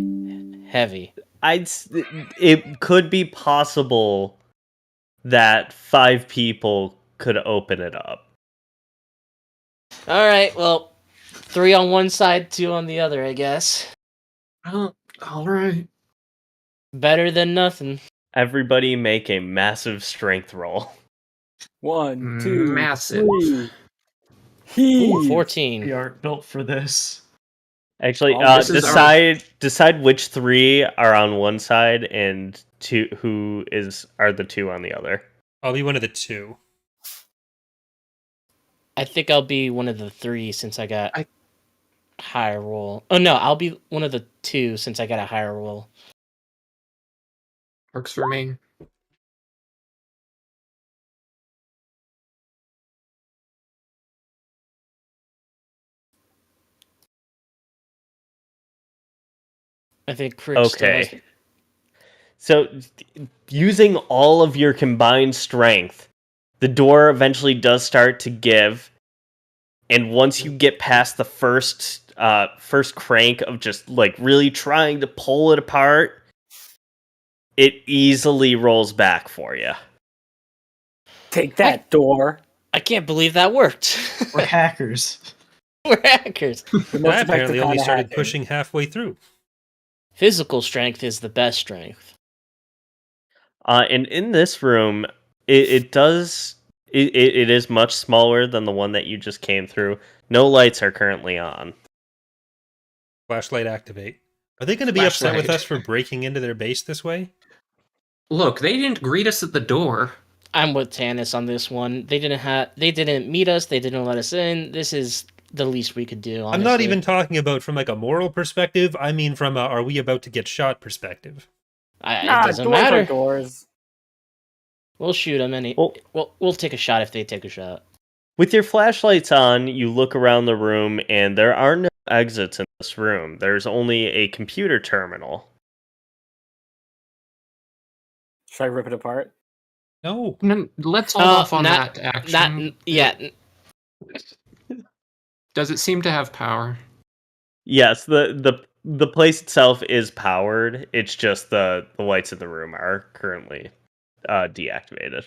heavy? It could be possible that 5 people could open it up. All right, well, 3 on one side, 2 on the other, I guess. Oh, all right. Better than nothing. Everybody make a massive strength roll. 1, 2, Massive. 3. Heave. 14. We aren't built for this. Actually, this is decide which 3 are on one side and who are the 2 on the other. I'll be one of the 2. I think I'll be one of the 3 since I got higher roll. Oh no, I'll be one of the 2 since I got a higher roll. Works for me. I think Chris still has- Okay. So, using all of your combined strength, the door eventually does start to give, and once you get past the first crank of just like really trying to pull it apart, it easily rolls back for you. Take that, door. I can't believe that worked. We're hackers. We're hackers. The most I effective apparently kind only of started hacking. pushing halfway through. Physical strength is the best strength. And in this room, it is much smaller than the one that you just came through. No lights are currently on. Flashlight activate. Are they going to be upset with Flashlight. us for breaking into their base this way? Look, they didn't greet us at the door. I'm with Tanis on this one. They didn't meet us, they didn't let us in. This is the least we could do, honestly. I'm not even talking about from like a moral perspective. I mean from a are we about to get shot perspective. It doesn't doors matter. are doors. We'll shoot them we'll take a shot if they take a shot. With your flashlights on, you look around the room, and there are no exits in this room. There's only a computer terminal. Should I rip it apart? No. No, let's hold off on that action. Yeah. Does it seem to have power? Yes, the place itself is powered. It's just the lights in the room are currently deactivated.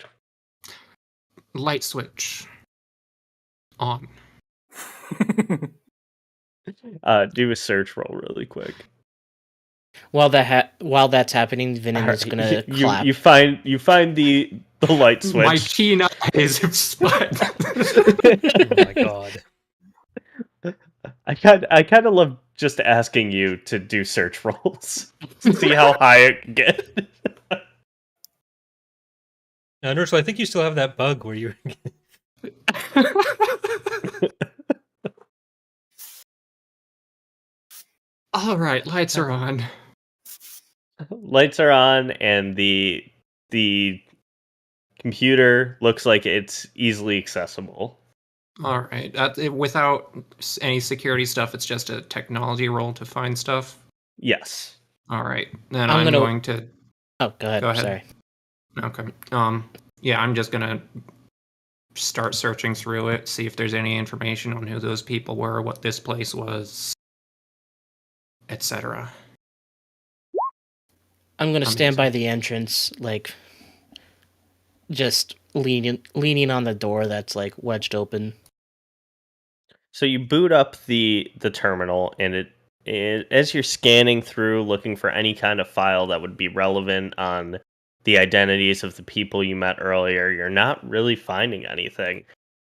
Light switch. On. Do a search roll really quick. While that's happening, Vinin is Alright, gonna clap. You find the light switch. My keen eyes have spun. Oh my god. I kind of love just asking you to do search rolls to see how high it can get. Now, Inertial, I think you still have that bug where you. All right, lights are on. Lights are on, and the computer looks like it's easily accessible. All right, without any security stuff, it's just a technology roll to find stuff. Yes. All right, then I'm going to. Oh, go ahead. Sorry. Okay. Yeah, I'm just gonna start searching through it, see if there's any information on who those people were, what this place was, etc. I'm gonna stand by the entrance, like just leaning on the door that's like wedged open. So you boot up the terminal, and as you're scanning through, looking for any kind of file that would be relevant on the identities of the people you met earlier, you're not really finding anything.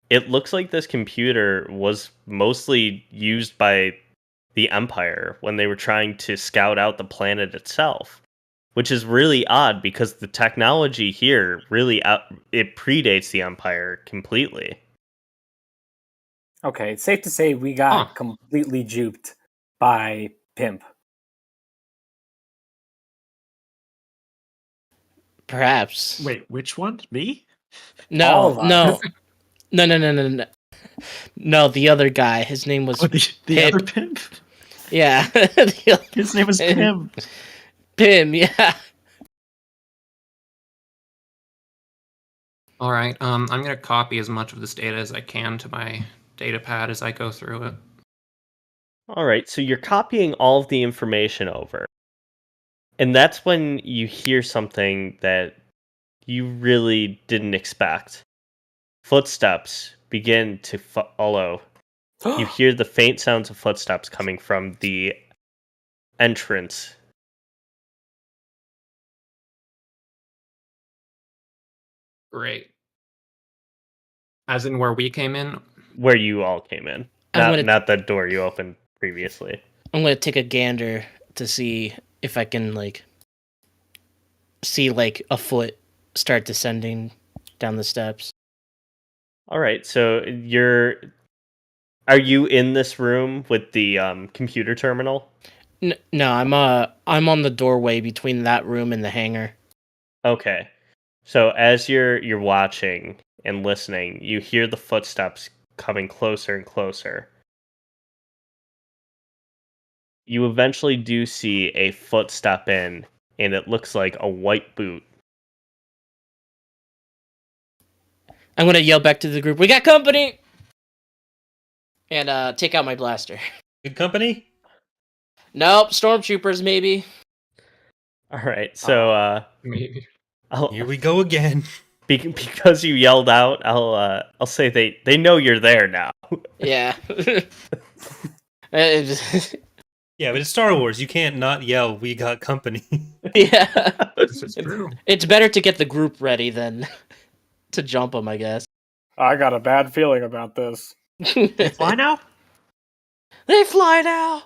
It looks like this computer was mostly used by the Empire when they were trying to scout out the planet itself, which is really odd because the technology here really it predates the Empire completely. Okay, it's safe to say we got completely duped by Pimp. Perhaps. Wait, which one? Me? All No, of us. no. No, the other guy. His name was Oh, the Pip. other pimp? Yeah. His name was Pim. Pim, yeah. All right. I'm gonna copy as much of this data as I can to my data pad as I go through it. All right, so you're copying all of the information over. And that's when you hear something that you really didn't expect. Footsteps begin to follow. You hear the faint sounds of footsteps coming from the entrance. Great. As in where we came in? Where you all came in. Not the door you opened previously. I'm gonna take a gander to see if I can see a foot start descending down the steps. All right, so are you in this room with the computer terminal? No, I'm on the doorway between that room and the hangar. Okay. So as you're watching and listening, you hear the footsteps coming closer and closer. You eventually do see a foot step in, and it looks like a white boot. I'm gonna yell back to the group, "We got company!" And take out my blaster. Good company? Nope, stormtroopers maybe. All right, so Maybe. Here we go again. because you yelled out, I'll say they know you're there now. Yeah. Yeah, but it's Star Wars. You can't not yell, "We got company." Yeah. This is true. It's better to get the group ready than to jump them, I guess. I got a bad feeling about this. They fly now? They fly now.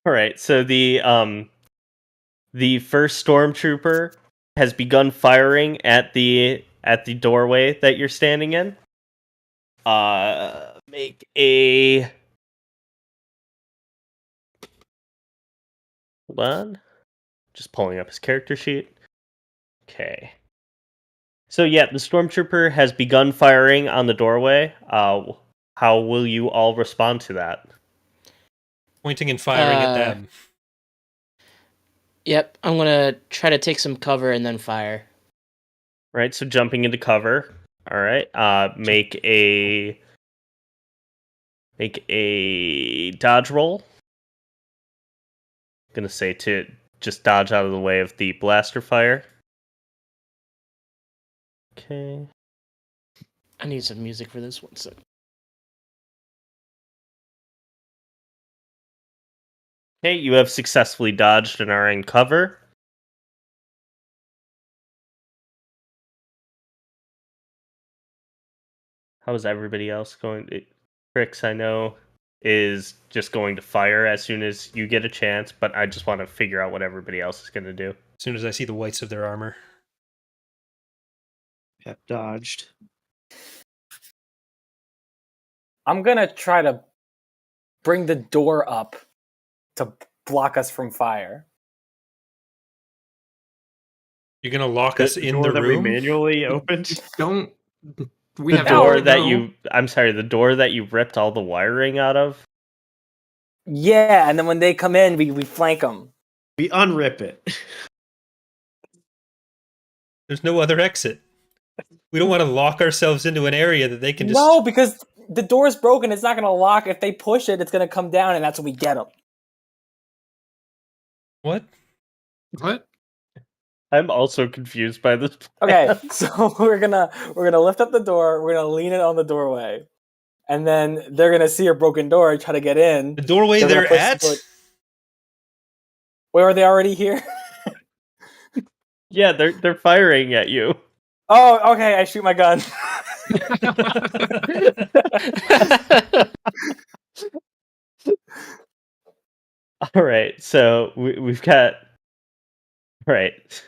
All right, so the first stormtrooper has begun firing at the doorway that you're standing in. Make a hold on. Just pulling up his character sheet. Okay. So yeah, the stormtrooper has begun firing on the doorway. How will you all respond to that? Pointing and firing at them. Yep, I'm gonna try to take some cover and then fire. Right, so jumping into cover. All right. Make a dodge roll. I'm gonna say to just dodge out of the way of the blaster fire. Okay. I need some music for this one. So. Okay, you have successfully dodged and are in cover. How is everybody else going? Trix, I know, is just going to fire as soon as you get a chance, but I just want to figure out what everybody else is going to do. As soon as I see the whites of their armor. Pep dodged. I'm gonna try to bring the door up to block us from fire. You're gonna lock us in door the that room? we manually opened. Don't. We The have door to that go. the door that you ripped all the wiring out of. Yeah, and then when they come in, we flank them. We unrip it. There's no other exit. We don't want to lock ourselves into an area that they can just... No, because the door's broken. It's not gonna lock. If they push it, it's gonna come down, and that's when we get them. What? What? I'm also confused by this. Okay, so we're gonna lift up the door. We're gonna lean it on the doorway, and then they're gonna see a broken door and try to get in. The doorway They're gonna they're push the at? door- Where are they already here? Yeah, they're firing at you. Oh, okay. I shoot my gun. All right, so we've got. All right.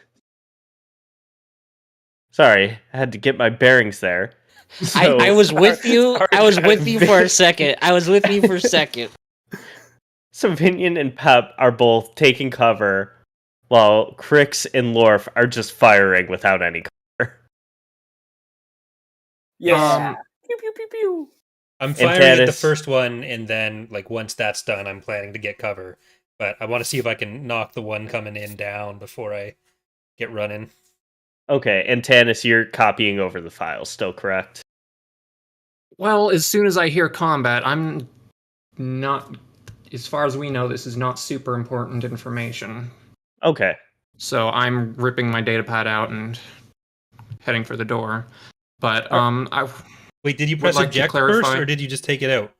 Sorry, I had to get my bearings there. So, I was with you. Sorry, I was with guys. you for a second. I was with you for a second. So Vinion and Pep are both taking cover, while Crix and Lorf are just firing without any cover. Yeah. Pew pew pew pew. I'm firing at the Tanis- first one, and then like once that's done, I'm planning to get cover. But I want to see if I can knock the one coming in down before I get running. Okay, and Tanis, you're copying over the files, still correct? Well, as soon as I hear combat, I'm not. As far as we know, this is not super important information. Okay. So I'm ripping my datapad out and heading for the door. But I Wait, did you would press like to eject first, clarify. or did you just take it out?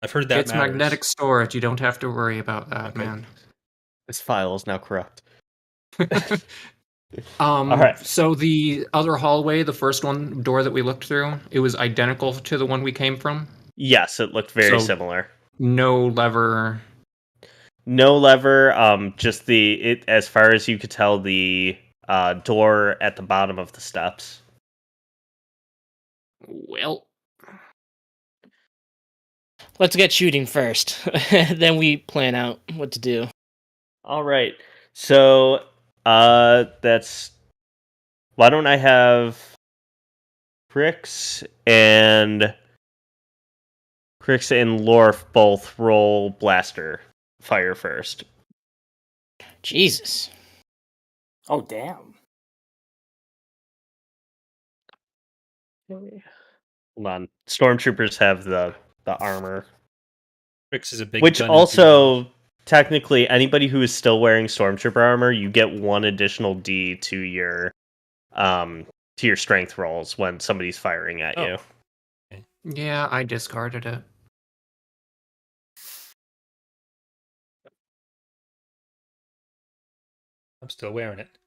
I've heard that It's matters. magnetic storage. You don't have to worry about that, Okay. man. This file is now corrupt. All right. So the other hallway, the first one door that we looked through, it was identical to the one we came from. Yes, it looked very So- similar. No lever. No lever, just as far as you could tell, the door at the bottom of the steps. Well, Let's get shooting first. Then we plan out what to do. All right. So, that's. Why don't I have Crix and Lorf both roll blaster fire first? Jesus. Oh damn. Hold on. Stormtroopers have the armor, Crix is a big which gun also technically anybody who is still wearing Stormtrooper armor, you get one additional D to your strength rolls when somebody's firing at you. yeah, I discarded it. I'm still wearing it.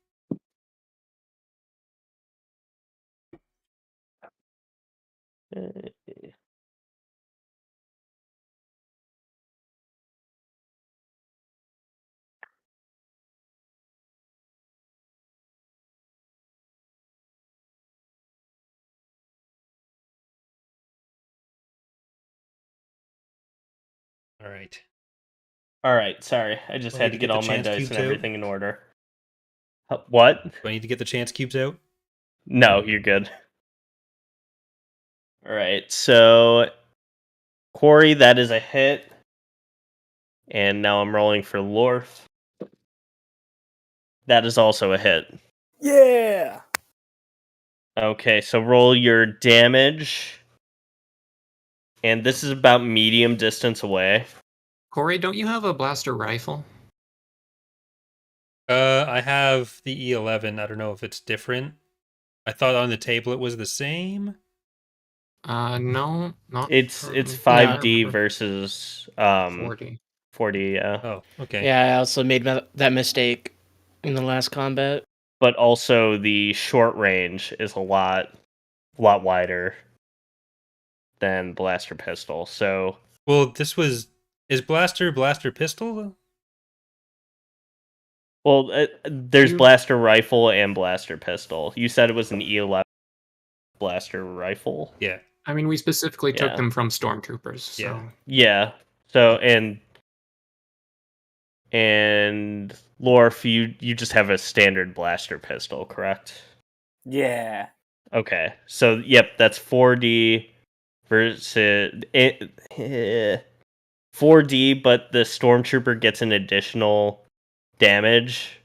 All right. All right, sorry. I just Do I had need to to get get all the my chance dice cubes and out? everything in order. What? Do I need to get the chance cubes out? No, you're good. All right, so Quarry, that is a hit. And now I'm rolling for Lorf. That is also a hit. Yeah. Okay, so roll your damage. And this is about medium distance away. Corey, don't you have a blaster rifle? I have the E11. I don't know if it's different. I thought on the table it was the same. No, not. It's from- 5D no, versus 40. 40, yeah. Oh, okay. Yeah, I also made that mistake in the last combat. But also the short range is a lot wider than blaster pistol. So Well, is blaster pistol? well, there's You- blaster rifle and blaster pistol. You said it was an E11 blaster rifle. Yeah. I mean, we specifically took Yeah. them from stormtroopers. So. Yeah. Yeah. So and Lorf, you just have a standard blaster pistol, correct? Yeah. Okay. So yep, that's 4D versus 4D, but the stormtrooper gets an additional damage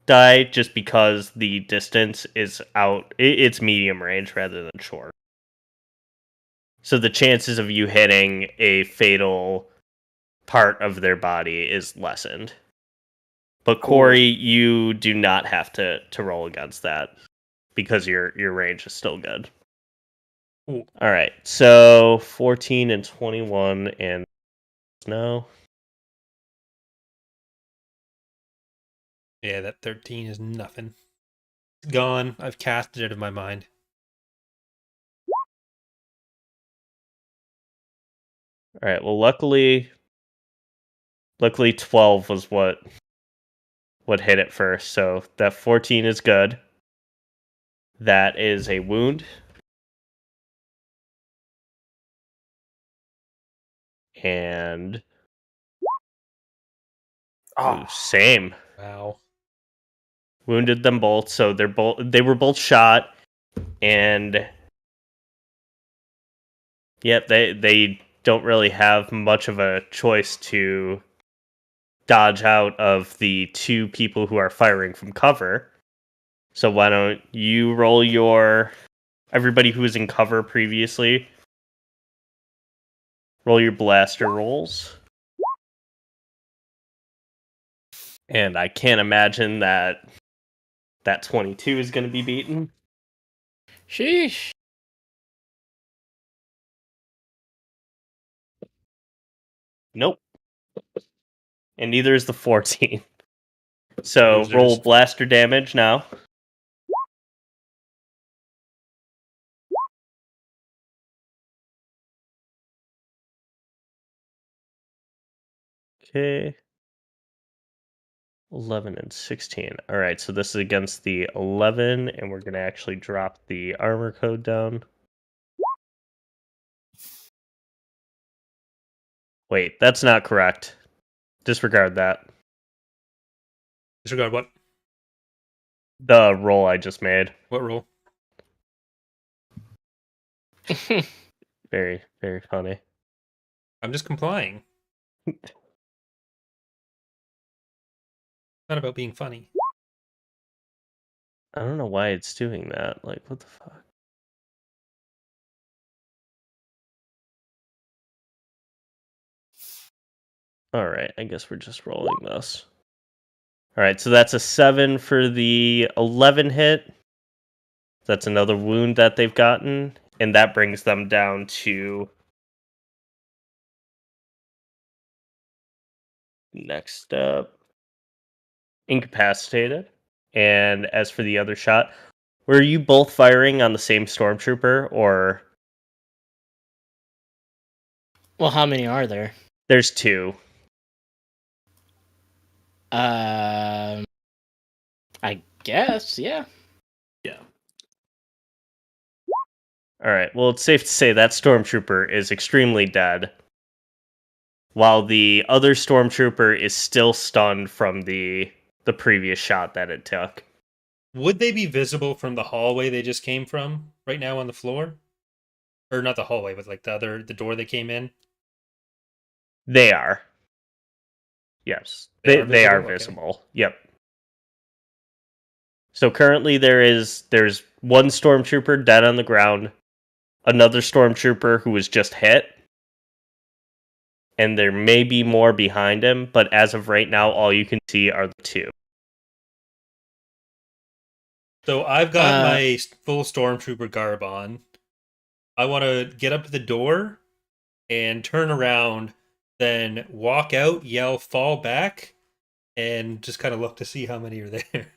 die just because the distance is out. It's medium range rather than short. So the chances of you hitting a fatal part of their body is lessened. But Cool. Corey, you do not have to roll against that because your range is still good. Cool. All right, so 14 and 21 and no. Yeah, that 13 is nothing. It's gone. I've cast it out of my mind. All right, well, luckily 12 was what hit it first, so that 14 is good. That is a wound. And ooh, same. Wow. Wounded them both, so they were both shot, and yep, they don't really have much of a choice to dodge out of the two people who are firing from cover. So why don't you roll your everybody who was in cover previously? Roll your blaster rolls. And I can't imagine that 22 is going to be beaten. Sheesh. Nope. And neither is the 14. So Losers. roll blaster damage now. Okay. 11 and 16. All right, so this is against the 11, and we're going to actually drop the armor code down. Wait, that's not correct. Disregard that. Disregard what? The roll I just made. What roll? Very, very funny. I'm just complying. Not about being funny. I don't know why it's doing that. Like, what the fuck? All right, I guess we're just rolling this. All right, so that's a 7 for the 11 hit. That's another wound that they've gotten, and that brings them down to next up incapacitated. And as for the other shot, were you both firing on the same stormtrooper, or Well, how many are there? there's 2? I guess, yeah. Yeah. All right. Well, it's safe to say that stormtrooper is extremely dead, while the other stormtrooper is still stunned from the previous shot that it took. Would they be visible from the hallway they just came from right now on the floor? Or not the hallway, but like the door they came in? They are. Yes. They are They are visible? Okay. visible. Yep. So currently there's one stormtrooper dead on the ground, another stormtrooper who was just hit, and there may be more behind him, but as of right now, all you can see are the 2. So I've got my full stormtrooper garb on. I want to get up to the door and turn around, then walk out, yell, fall back, and just kind of look to see how many are there.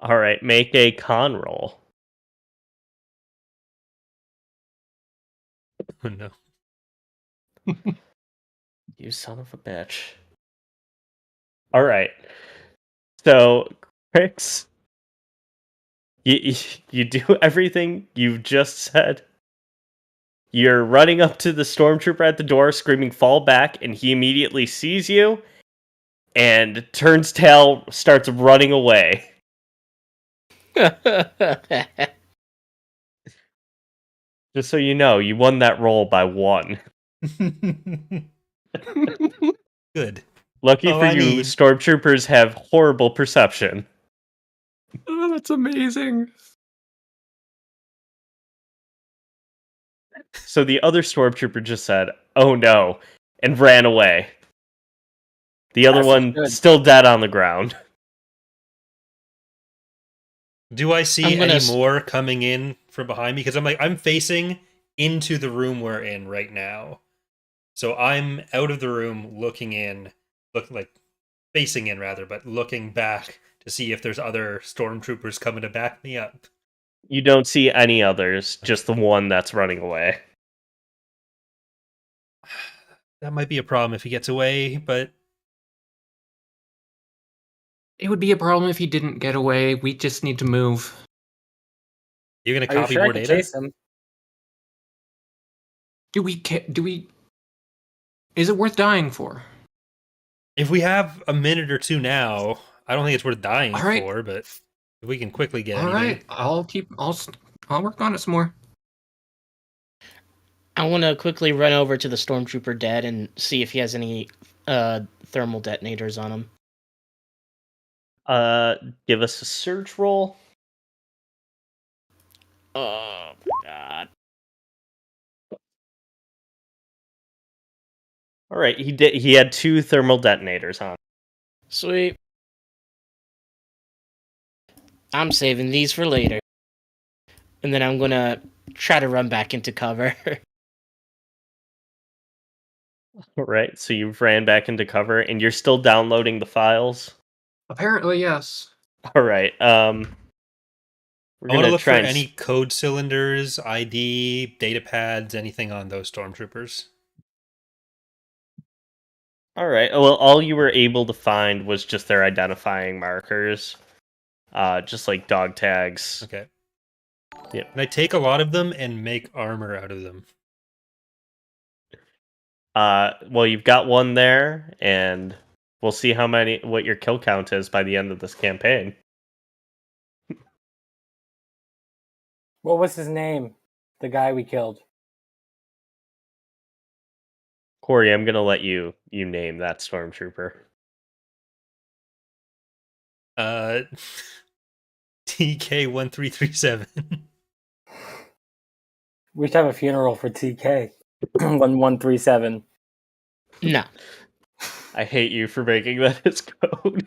All right, make a con roll. Oh no. You son of a bitch. All right. So, Chris, you do everything you've just said. You're running up to the stormtrooper at the door, screaming, fall back, and he immediately sees you and turns tail, starts running away. Just so you know, you won that roll by 1. Good. Lucky Oh, for I you, need- stormtroopers have horrible perception. Oh, that's amazing. So the other stormtrooper just said, "Oh no," and ran away. The other That's one good. still dead on the ground. Do I see I'm gonna any more coming in from behind me? Because I'm facing into the room we're in right now. So I'm out of the room looking in, facing in rather, but looking back to see if there's other stormtroopers coming to back me up. You don't see any others, just the one that's running away. That might be a problem if he gets away, but It would be a problem if he didn't get away. We just need to move. you're gonna Are you copy sure I more can data? chase him? Do we? Is it worth dying for? If we have a minute or two now, I don't think it's worth dying All right. for, but if we can quickly get All anything. right, I'll work on it some more. I want to quickly run over to the stormtrooper dead and see if he has any thermal detonators on him. Give us a search roll. Oh God! All right, he had 2 thermal detonators on. Sweet. I'm saving these for later, and then I'm gonna try to run back into cover. All right, so you've ran back into cover, and you're still downloading the files. Apparently, yes. All right. We're I want to gonna look for try and any code cylinders, ID, data pads, anything on those stormtroopers. All right. Well, all you were able to find was just their identifying markers, just like dog tags. Okay. Yep. And I take a lot of them and make armor out of them. Well, you've got one there, and we'll see what your kill count is by the end of this campaign. What was his name? The guy we killed. Corey, I'm gonna let you name that stormtrooper. TK1337. We should have a funeral for TK. 1137. No. I hate you for making that his code.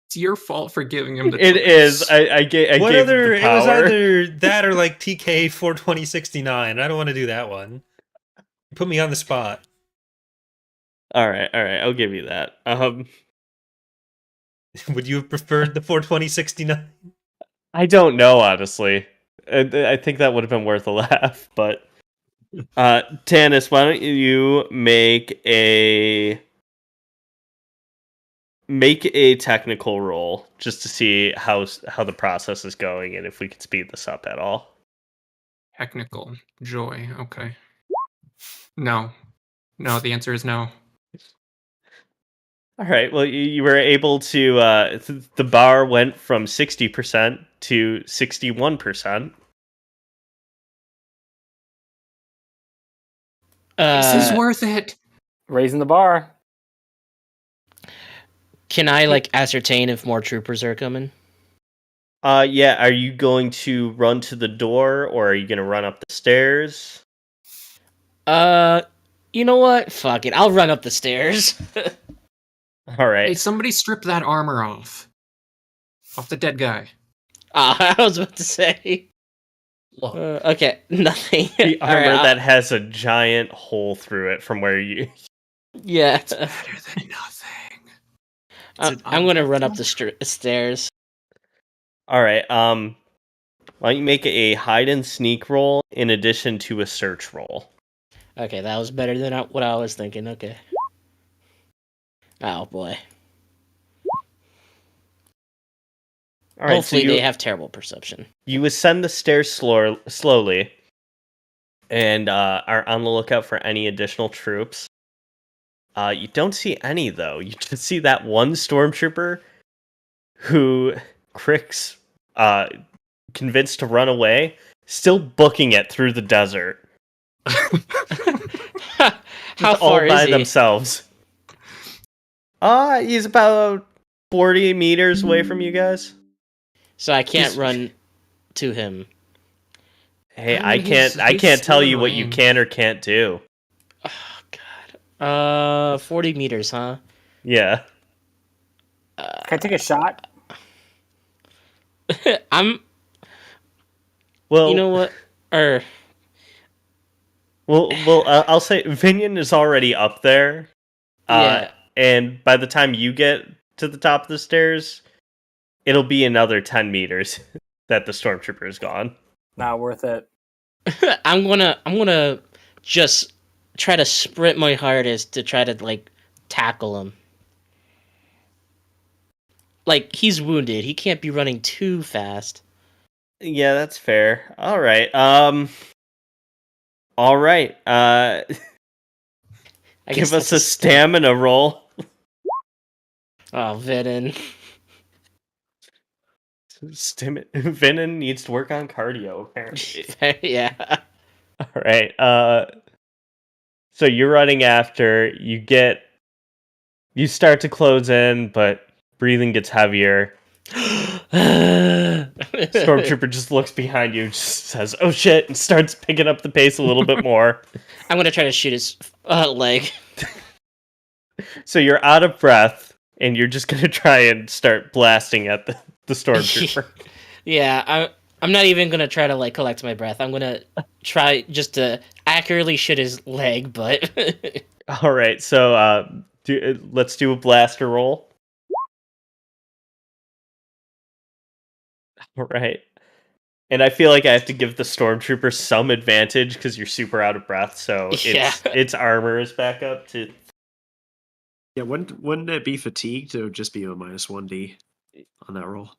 It's your fault for giving him the It choice. is. I gave him the It power. was either that or like TK42069. I don't want to do that one. Put me on the spot. All right. I'll give you that. Would you have preferred the 42069? I don't know, honestly. I think that would have been worth a laugh, but Tanis, why don't you make a technical roll just to see how the process is going and if we can speed this up at all. Technical joy. Okay. No. No, the answer is no. All right. Well, you were able to. The bar went from 60% to 61%. This is worth it. Raising the bar. Can I ascertain if more troopers are coming? Yeah. Are you going to run to the door or are you going to run up the stairs? You know what? Fuck it. I'll run up the stairs. All right. Hey, somebody strip that armor off. Off the dead guy. I was about to say. Okay, nothing. The All armor right, that has a giant hole through it from where you. Yeah. Better than nothing. I'm going to run up the stairs. All right. Why don't you make a hide and sneak roll in addition to a search roll? Okay, that was better than what I was thinking. Okay. Oh, boy. All right. Hopefully so they have terrible perception. You ascend the stairs slowly and are on the lookout for any additional troops. You don't see any, though. You just see that one stormtrooper who Crick's convinced to run away, still booking it through the desert. How Just far all by is he? themselves. He's about 40 meters away from you guys. So I can't run to him. Hey, I I mean, can't he's tell still you in what you range. can or can't do. Oh, God. 40 meters, huh? Yeah. Can I take a shot? I'm. Well, You know what? Or I'll say Vinion is already up there. yeah. And by the time you get to the top of the stairs, it'll be another 10 meters that the stormtrooper is gone. Not worth it. I'm gonna just try to sprint my hardest to try to like tackle him. Like he's wounded. He can't be running too fast. Yeah, that's fair. All right. All right. I guess Give us that's a stamina roll. Oh, Venom. Venom needs to work on cardio, apparently. Yeah. All right. So you're running after. You start to close in, but breathing gets heavier. Stormtrooper just looks behind you, just says, "Oh shit," and starts picking up the pace a little bit more. I'm gonna try to shoot his leg. So you're out of breath, and you're just gonna try and start blasting at the stormtrooper. Yeah, I'm not even gonna try to like collect my breath. I'm gonna try just to accurately shoot his leg, but All right, so let's do a blaster roll. All right. And I feel like I have to give the stormtrooper some advantage because you're super out of breath, so Yeah. its armor is back up to. Yeah, wouldn't it be fatigued? It would just be a -1d on that roll.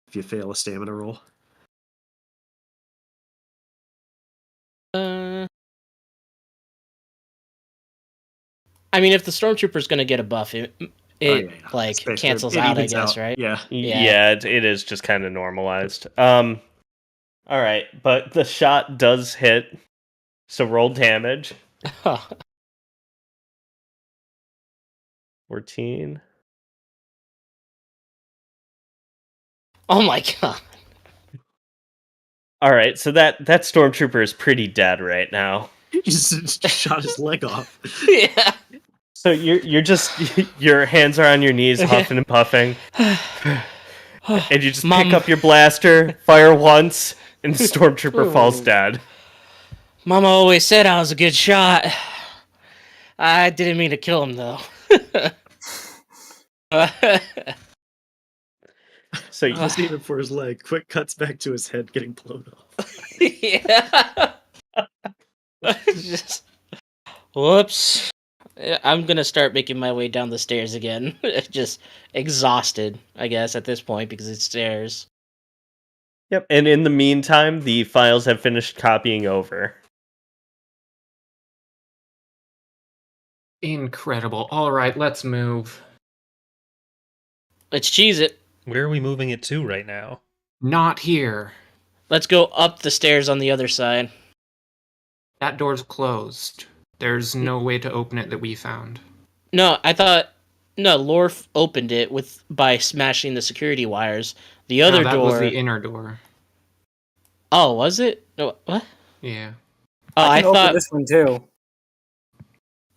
If you fail a stamina roll. I mean, if the stormtrooper's gonna get a buff, it like Space- cancels it out, I evens guess, out. right? Yeah. Yeah, it is just kind of normalized. All right, but the shot does hit, so roll damage. 14. Oh my god. All right, so that stormtrooper is pretty dead right now. He just shot his leg off. Yeah. So you're just your hands are on your knees, huffing and puffing, and you just Mom. pick up your blaster, fire once, and the stormtrooper falls dead. Mama always said I was a good shot. I didn't mean to kill him though. So I was aiming for his leg. Quick cuts back to his head getting blown off. Yeah. Just, whoops. I'm gonna start making my way down the stairs again. Just exhausted, I guess, at this point because it's stairs. Yep. And in the meantime, the files have finished copying over. Incredible. All right, let's move. Let's cheese it. Where are we moving it to right now? Not here. Let's go up the stairs on the other side. That door's closed. There's no way to open it that we found. No, I thought Lorf opened it by smashing the security wires. The other that door was the inner door. Oh, was it? No, what? Yeah. Oh, I I can open thought. this one too.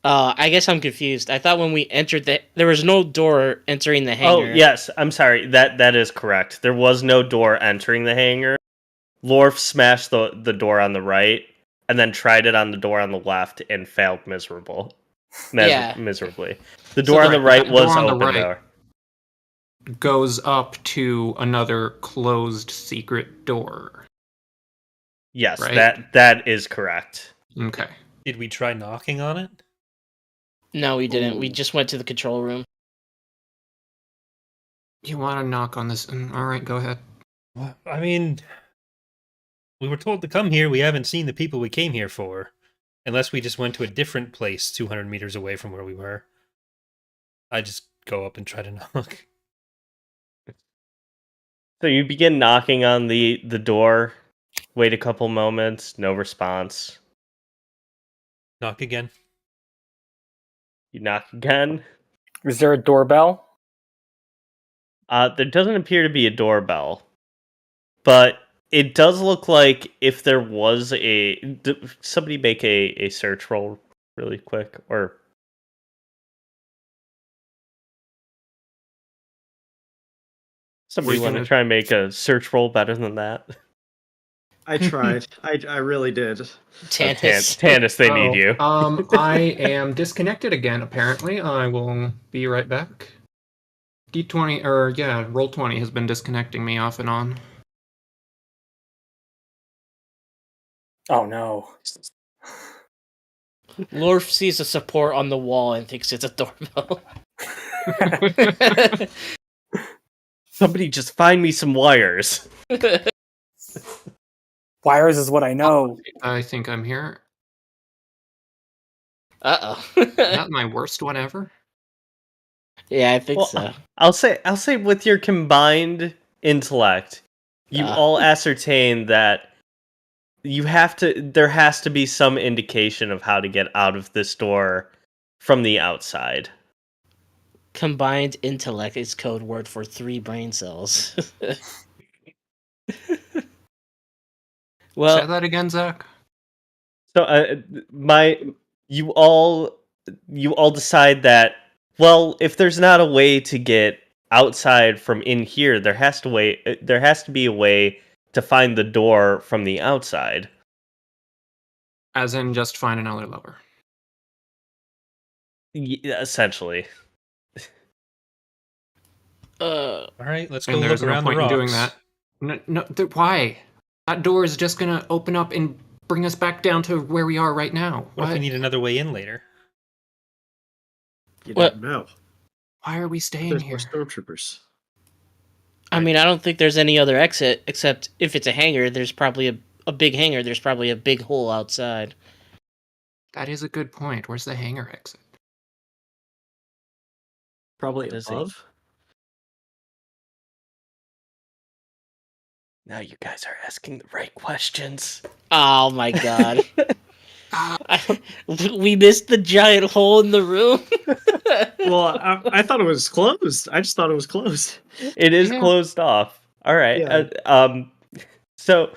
I guess I'm confused. I thought when we entered there was no door entering the hangar. Oh yes, I'm sorry. That is correct. There was no door entering the hangar. Lorf smashed the door on the right, and then tried it on the door on the left and failed miserably. The door on the right was open there. Goes up to another closed secret door. Yes, right? that is correct. Okay. Did we try knocking on it? No, we didn't. We just went to the control room. You want to knock on this? All right, go ahead. Well, I mean, we were told to come here. We haven't seen the people we came here for. Unless we just went to a different place 200 meters away from where we were. I just go up and try to knock. So you begin knocking on the door. Wait a couple moments. No response. Knock again. You knock again. Is there a doorbell? There doesn't appear to be a doorbell, but it does look like if there was somebody make a search roll really quick, or somebody We're want to gonna- try and make a search roll better than that? I tried. I really did. Tannis. Tannis, they need you. I am disconnected again, apparently. I will be right back. D20, or yeah, Roll20 has been disconnecting me off and on. Oh no. Lorf sees a support on the wall and thinks it's a doorbell. Somebody just find me some wires. Wires is what I know. I think I'm here. Uh-oh. Is that my worst one ever? Yeah, I think Well, so. I'll say with your combined intellect, you all ascertain that there has to be some indication of how to get out of this door from the outside. Combined intellect is code word for 3 brain cells. Say that again, Zack. So you all decide that, well, if there's not a way to get outside from in here, there has to be a way to find the door from the outside. As in, just find another lever. Essentially. All right, let's go And look there's no around the point in rocks. doing that. No, why? That door is just gonna open up and bring us back down to where we are right now. What if we need another way in later? You What? don't know. Why are we staying There's here? more stormtroopers. I mean, I don't think there's any other exit except if it's a hangar. There's probably a big hangar. There's probably a big hole outside. That is a good point. Where's the hangar exit? Probably Does he? above. Now you guys are asking the right questions. Oh my god. Ah, We missed the giant hole in the room. Well, I thought it was closed. I just thought it was closed. It is Yeah. closed off. All right. Yeah. So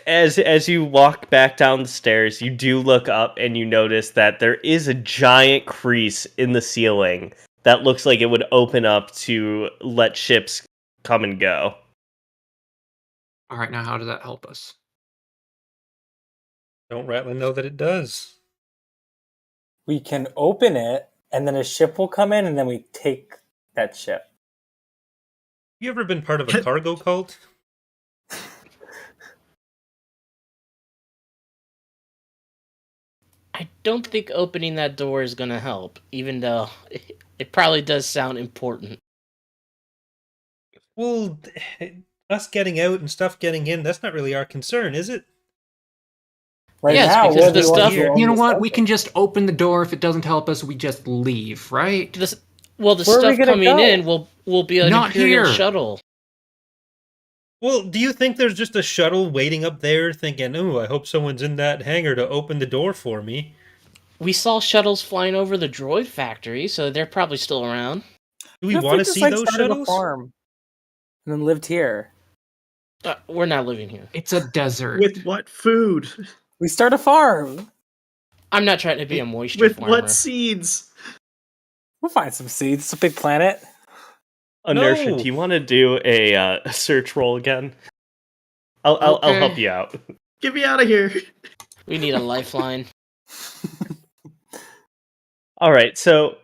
as you walk back down the stairs, you do look up and you notice that there is a giant crease in the ceiling that looks like it would open up to let ships come and go. all right, now how does that help us? Don't Ratlin know that it does? We can open it, and then a ship will come in, and then we take that ship. You ever been part of a cargo cult? I don't think opening that door is going to help, even though it probably does sound important. Well, us getting out and stuff getting in, that's not really our concern, is it? Right Yes, now, because we're the the ones stuff- who own You know the what? stuff. We can just open the door. If it doesn't help us, we just leave, right? The Where are we stuff gonna coming go? in will be an Not Imperial here. shuttle. Well, do you think there's just a shuttle waiting up there thinking, oh, I hope someone's in that hangar to open the door for me? We saw shuttles flying over the droid factory, so they're probably still around. Do we What if want to just, see like, those started a shuttles? farm and then lived here. We're not living here. It's a desert. With what food? We start a farm. I'm not trying to be a moisture With farmer. what seeds? We'll find some seeds. It's a big planet. Inertia, No. do you want to do a search roll again? I'll Okay. help you out. Get me out of here. We need a lifeline. All right, so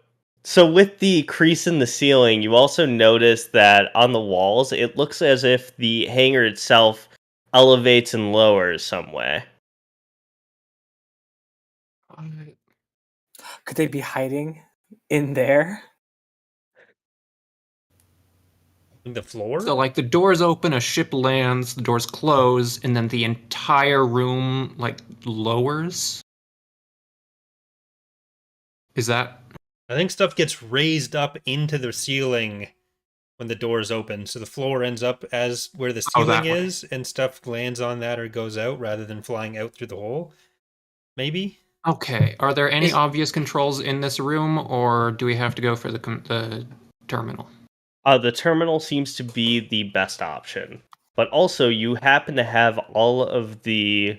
with the crease in the ceiling, you also notice that on the walls, it looks as if the hangar itself elevates and lowers some way. Could they be hiding in there? The floor? So, like, the doors open, a ship lands, the doors close, and then the entire room, like, lowers? Is that... I think stuff gets raised up into the ceiling when the doors open, so the floor ends up as where the Oh, that ceiling way. is, and stuff lands on that or goes out rather than flying out through the hole. Maybe? Okay, are there any Is- obvious controls in this room, or do we have to go for the terminal? The terminal seems to be the best option, but also you happen to have all of the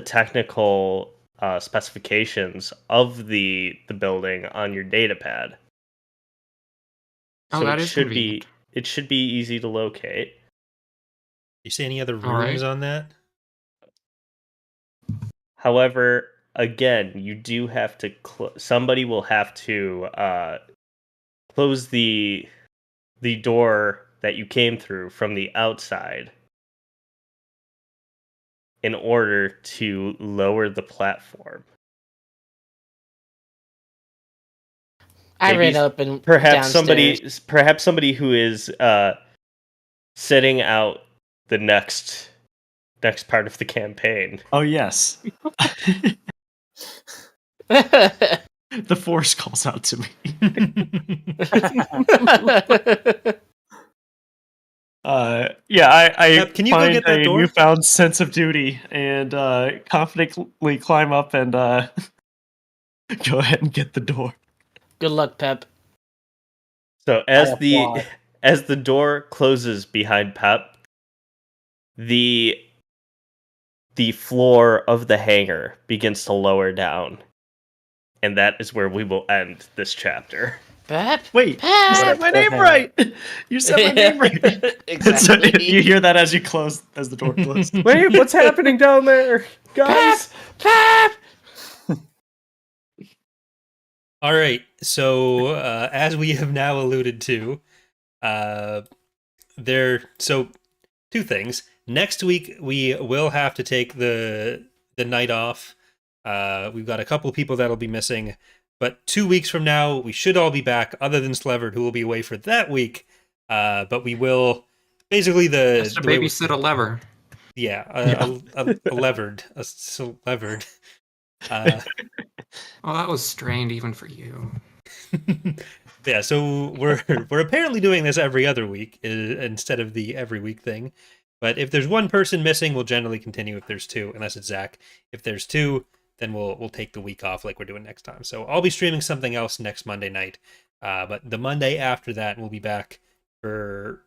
technical specifications of the building on your data pad. Oh, So that it is should convenient. be easy to locate. You see any other All right. rooms on that? However, again, you do have to somebody will have to close the door that you came through from the outside in order to lower the platform. I Maybe ran up and perhaps downstairs. somebody who is setting out the next part of the campaign. Oh yes. The force calls out to me. Yeah, I Pep, can you go find get that a door? newfound sense of duty and confidently climb up and go ahead and get the door. Good luck, Pep. So I applaud. as the door closes behind Pep, the floor of the hangar begins to lower down. And that is where we will end this chapter. Pep? Wait, you said Pep! my name right. You said my name right. So Exactly. you hear that as the door closes. Wait, what's happening down there? Guys! Pep! All right. So, as we have now alluded to, so two things. Next week we will have to take the night off. We've got a couple people that'll be missing, but 2 weeks from now we should all be back, other than Slevered, who will be away for that week. But we will basically Just to the way we- babysit a lever. yeah, a levered. Oh, that was strained even for you. Yeah, so we're apparently doing this every other week instead of the every week thing. But if there's one person missing, we'll generally continue if there's two, unless it's Zack. If there's two, then we'll take the week off like we're doing next time. So I'll be streaming something else next Monday night. But the Monday after that, we'll be back for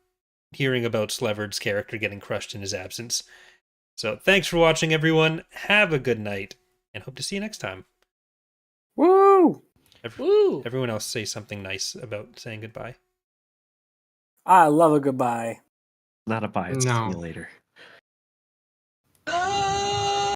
hearing about Slevered's character getting crushed in his absence. So thanks for watching, everyone. Have a good night, and hope to see you next time. Woo! Woo! Everyone else say something nice about saying goodbye. I love a goodbye. Not a bye, it's No. see you later.